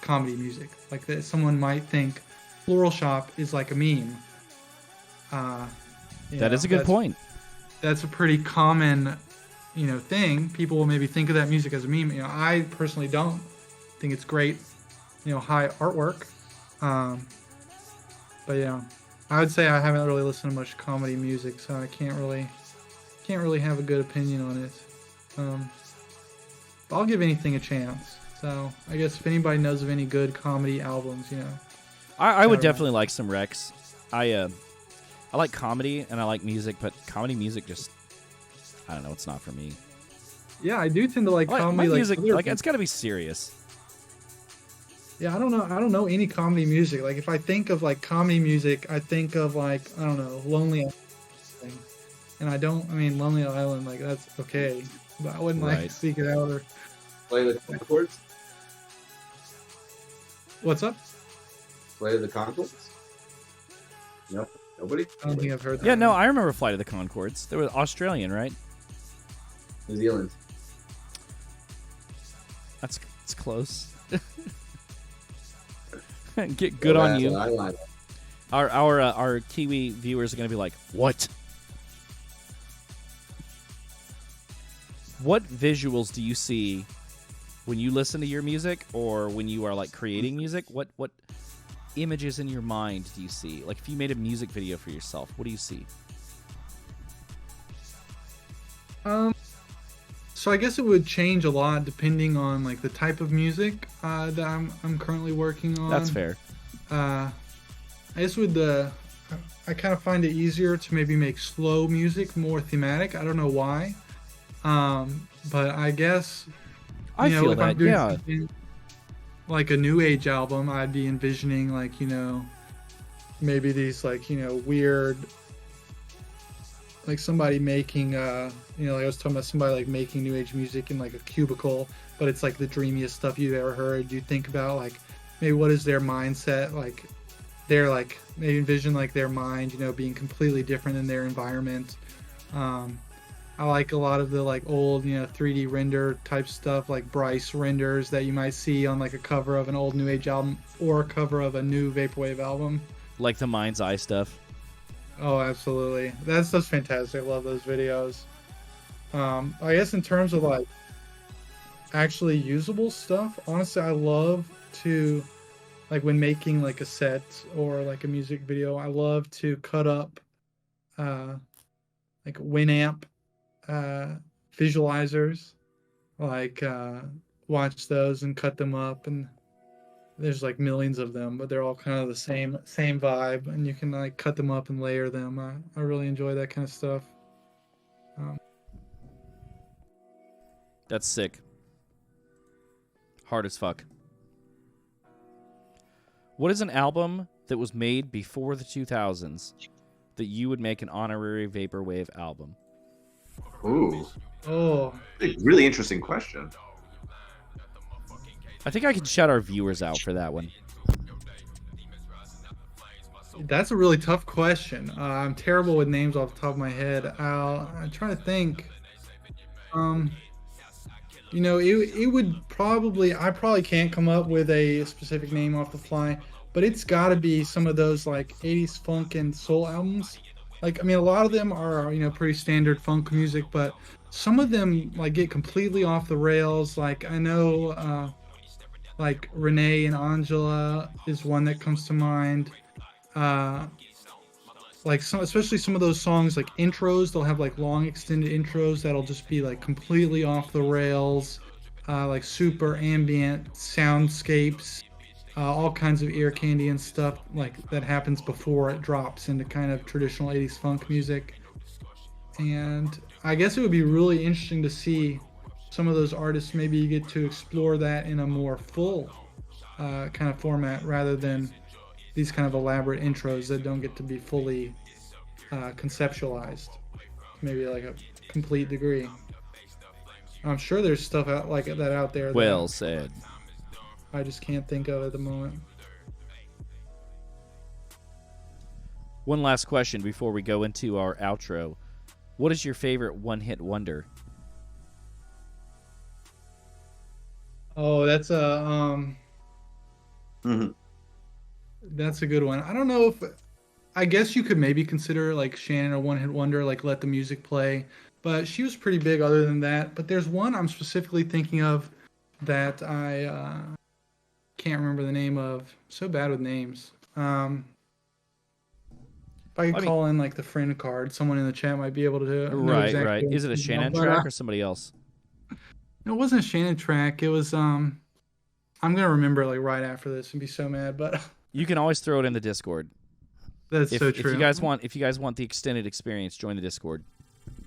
comedy music. Like that, someone might think Floral Shop is like a meme. That is a good point. That's a pretty common, thing. People will maybe think of that music as a meme. I personally don't think it's great, high artwork. But yeah, I would say I haven't really listened to much comedy music, so I can't really have a good opinion on it. But I'll give anything a chance. So I guess if anybody knows of any good comedy albums, I would definitely like some Rex. I like comedy and I like music, but comedy music just, I don't know, it's not for me. Yeah, I do tend to like comedy. My music, like it's got to be serious. Yeah, I don't know any comedy music. Like if I think of like comedy music, I think of like, I don't know, Lonely Island. And Lonely Island, like that's okay, but I wouldn't like seek it out or play the Concords. What's up? Play the Concords. Nope. Nobody? I don't think I've heard that. Yeah, no, I remember Flight of the Concords. They were Australian, right? New Zealand. It's close. Get good on you. Our Kiwi viewers are going to be like, what? What visuals do you see when you listen to your music or when you are like creating music? What images in your mind do you see? Like if you made a music video for yourself, what do you see? So I guess it would change a lot depending on like the type of music that I'm currently working on. That's fair. I guess I kind of find it easier to maybe make slow music more thematic. I don't know why, but I guess I feel if that. I'm doing Yeah. something like a new age album, I'd be envisioning like maybe these like weird, like somebody making like I was talking about somebody like making new age music in like a cubicle, but it's like the dreamiest stuff you've ever heard. You think about like maybe what is their mindset, like they're like maybe envision like their mind being completely different than their environment. I like a lot of the like old 3D render type stuff, like Bryce renders that you might see on like a cover of an old new age album or a cover of a new vaporwave album. Like the Mind's Eye stuff. Oh, absolutely. That's fantastic. I love those videos. I guess in terms of like actually usable stuff, honestly, I love to, like when making like a set or like a music video, I love to cut up like Winamp visualizers, like watch those and cut them up, and there's like millions of them, but they're all kind of the same vibe, and you can like cut them up and layer them. I really enjoy that kind of stuff. That's sick. Hard as fuck. What is an album that was made before the 2000s that you would make an honorary vaporwave album? Ooh. Oh, Really interesting question. I think I can shout our viewers out for that one. that's a really tough question. I'm terrible with names off the top of my head. I'm trying to think. It would probably, I probably can't come up with a specific name off the fly, but it's got to be some of those like 80s funk and soul albums. Like, I mean, a lot of them are, pretty standard funk music, but some of them like get completely off the rails. Like I know, like Renee and Angela is one that comes to mind. Like especially some of those songs, like intros, they'll have like long extended intros that'll just be like completely off the rails, like super ambient soundscapes, all kinds of ear candy and stuff like that happens before it drops into kind of traditional 80s funk music. And I guess it would be really interesting to see some of those artists, maybe you get to explore that in a more full kind of format rather than these kind of elaborate intros that don't get to be fully conceptualized, maybe like a complete degree. I'm sure there's stuff out like that out there. Well said. I just can't think of at the moment. One last question before we go into our outro. What is your favorite one-hit wonder? Oh, that's a that's a good one. I don't know if, I guess you could maybe consider like Shannon a one-hit wonder, like Let the Music Play, but she was pretty big other than that. But there's one I'm specifically thinking of that I can't remember the name of. So bad with names. If I could call in like the friend card, someone in the chat might be able to know exactly Right. Is it a Shannon track or somebody else? No, it wasn't a Shannon track. It was I'm gonna remember it like right after this and be so mad, but You can always throw it in the Discord. that's so If true. you guys want the extended experience, join the Discord.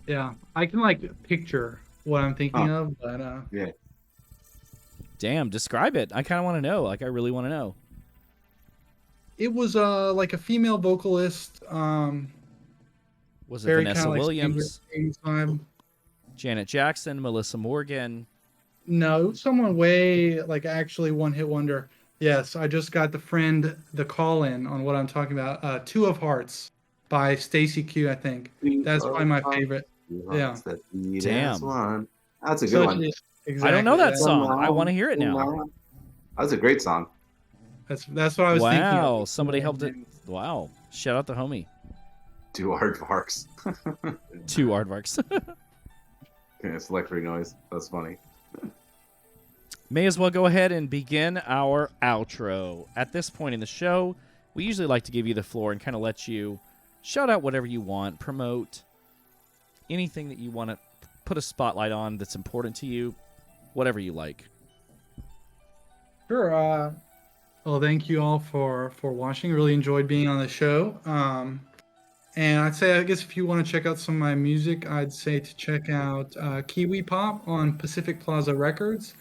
Yeah, I can like picture what I'm thinking of, but Yeah. Damn, describe it. I kind of want to know. Like, I really want to know. it was like a female vocalist. Was it Very Vanessa kinda like Williams, standard 80s vibe. Janet Jackson, Melissa Morgan? No, someone way like actually one hit wonder. Yes, I just got the call in on what I'm talking about. Two of Hearts by Stacy Q, I think. That's probably my favorite. Yeah. Damn. That's a good one. Exactly. I don't know that song. I want to hear it now. That's a great song. That's what I was thinking. Wow, somebody helped it. Wow, shout out the homie. Two aardvarks. Two aardvarks. Yeah, it's electric noise. That's funny. May as well go ahead and begin our outro. At this point in the show, we usually like to give you the floor and kind of let you shout out whatever you want, promote anything that you want to put a spotlight on that's important to you, whatever you like. Sure. Well, thank you all for watching. Really enjoyed being on the show. And I'd say, I guess, if you want to check out some of my music, I'd say to check out Kiwi Pop on Pacific Plaza Records.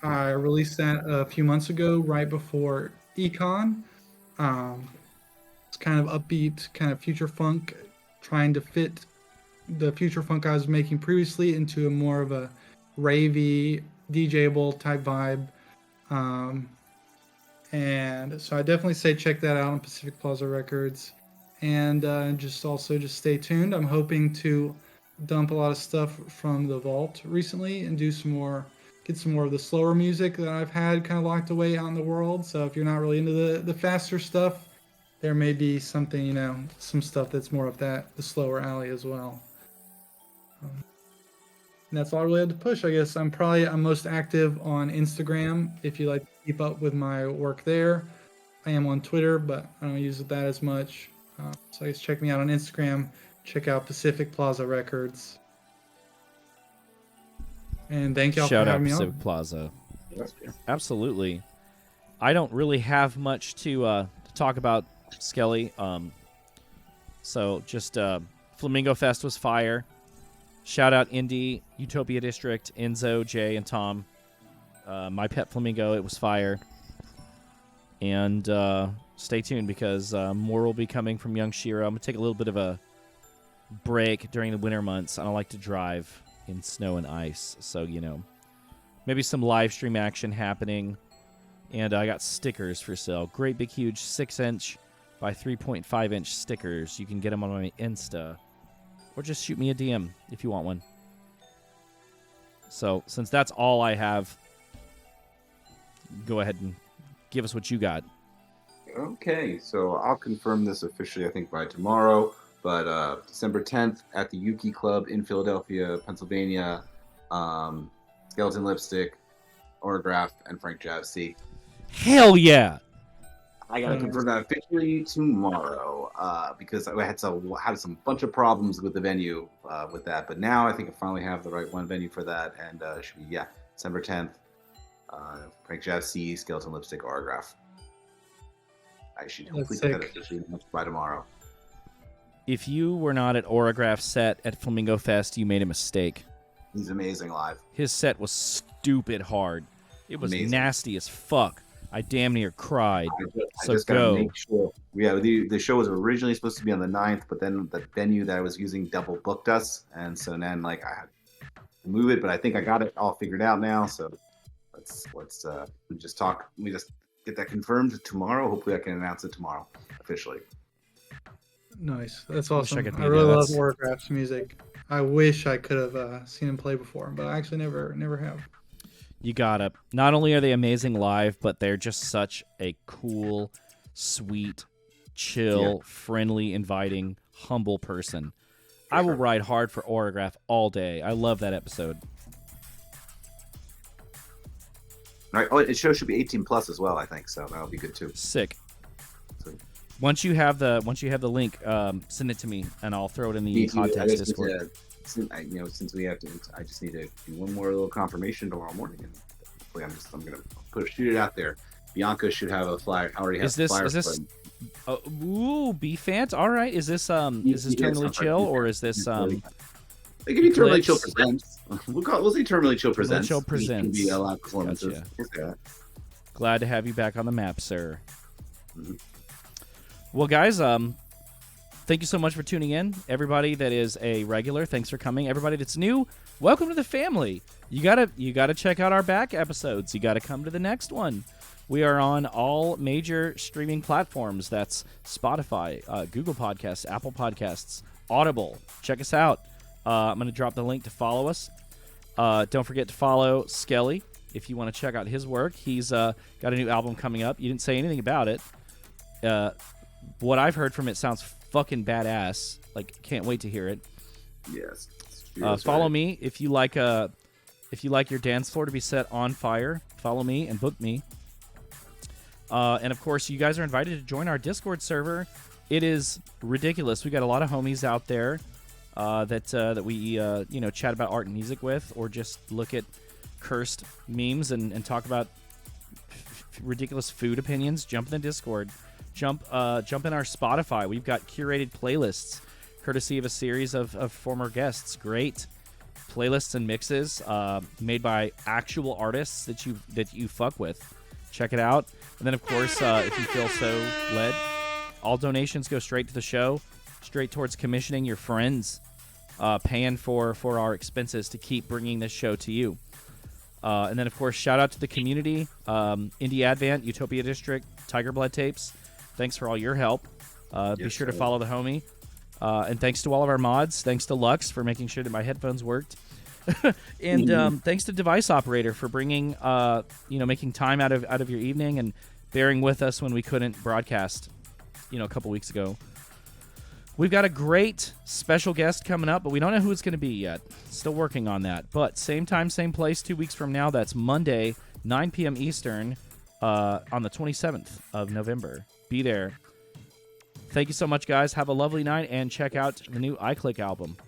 I released that a few months ago, right before Econ. It's kind of upbeat, kind of future funk, trying to fit the future funk I was making previously into a more of a ravey, DJable type vibe. And so I definitely say check that out on Pacific Plaza Records. And just stay tuned. I'm hoping to dump a lot of stuff from the vault recently and do get some more of the slower music that I've had kind of locked away out in the world. So if you're not really into the faster stuff, there may be something, some stuff that's more up the slower alley as well. And that's all I really had to push, I guess. I'm most active on Instagram if you like to keep up with my work there. I am on Twitter, but I don't use that as much. So I guess check me out on Instagram. Check out Pacific Plaza Records. And thank y'all for having me on. Shout out Pacific Plaza. Absolutely. I don't really have much to talk about, Skelly. So just Flamingo Fest was fire. Shout out Indy, Utopia District, Enzo, Jay, and Tom. My Pet Flamingo, it was fire. And stay tuned because more will be coming from young SHIRO. I'm going to take a little bit of a break during the winter months. I don't like to drive in snow and ice. So, maybe some live stream action happening. And I got stickers for sale. Great big huge 6-inch by 3.5-inch stickers. You can get them on my Insta. Or just shoot me a DM if you want one. So, since that's all I have, go ahead and give us what you got. Okay, so I'll confirm this officially, I think, by tomorrow. But December 10th at the Yuki Club in Philadelphia, Pennsylvania. Skeleton Lipstick, Autograph, and Frank Javsey. Hell yeah! I gotta confirm that officially tomorrow because I had some bunch of problems with the venue with that. But now I think I finally have the right one venue for that, and it should be December 10th. Frank Javsey, Skeleton Lipstick, Autograph. I should hopefully get that officially by tomorrow. If you were not at Autograph's set at Flamingo Fest, you made a mistake. He's amazing live. His set was stupid hard. It was amazing. Nasty as fuck. I damn near cried. I just gotta make sure. Yeah, the show was originally supposed to be on the 9th, but then the venue that I was using double booked us, and so then I had to move it. But I think I got it all figured out now. So let's we just get that confirmed tomorrow. Hopefully, I can announce it tomorrow officially. Nice, that's awesome. I I really love Autograph's music. I wish I could have seen him play before, but I actually never have. You gotta. Not only are they amazing live, but they're just such a cool, sweet, chill, friendly, inviting, humble person. I will ride hard for Autograph all day. I love that episode. All right. Oh, the show should be 18 plus as well, I think. So that'll be good too. Sick. Sweet. Once you have the link, send it to me and I'll throw it in the context Discord. Since we have to, I just need to do one more little confirmation tomorrow morning, and hopefully I'm gonna shoot it out there. Bianca should have a flyer. Already has a flyer. Is this? B-Fant. All right. Is this Terminally Chill or is this It could be Terminally Chill Presents. We'll say Terminally Chill Presents. Chill Presents. It can be a lot of performances. Gotcha. Glad to have you back on the map, sir. Mm-hmm. Well, guys, thank you so much for tuning in. Everybody that is a regular, thanks for coming. Everybody that's new, welcome to the family. You gotta check out our back episodes. You gotta come to the next one. We are on all major streaming platforms. That's Spotify, Google Podcasts, Apple Podcasts, Audible. Check us out. I'm gonna drop the link to follow us. Don't forget to follow Skelly if you want to check out his work. He's got a new album coming up. You didn't say anything about it. What I've heard from it sounds fucking badass. Like, can't wait to hear it. Yes. Follow me if you like If you like your dance floor to be set on fire, follow me and book me. And of course, you guys are invited to join our Discord server. It is ridiculous. We got a lot of homies out there that we chat about art and music with, or just look at cursed memes and talk about ridiculous food opinions. Jump in the Discord. Jump in our Spotify. We've got curated playlists, courtesy of a series of former guests. Great playlists and mixes made by actual artists that you fuck with. Check it out. And then, of course, if you feel so led, all donations go straight to the show, straight towards commissioning your friends, paying for our expenses to keep bringing this show to you. And then, of course, shout out to the community, Indy Advant, Utopia District, Tiger Blood Tapes. Thanks for all your help. Be sure to follow the homie. And thanks to all of our mods. Thanks to Lux for making sure that my headphones worked. And thanks to Device Operator for bringing, making time out of your evening and bearing with us when we couldn't broadcast, a couple weeks ago. We've got a great special guest coming up, but we don't know who it's going to be yet. Still working on that. But same time, same place, 2 weeks from now. That's Monday, 9 p.m. Eastern, on the 27th of November. Be there. Thank you so much, guys. Have a lovely night, and check out the new iClick album.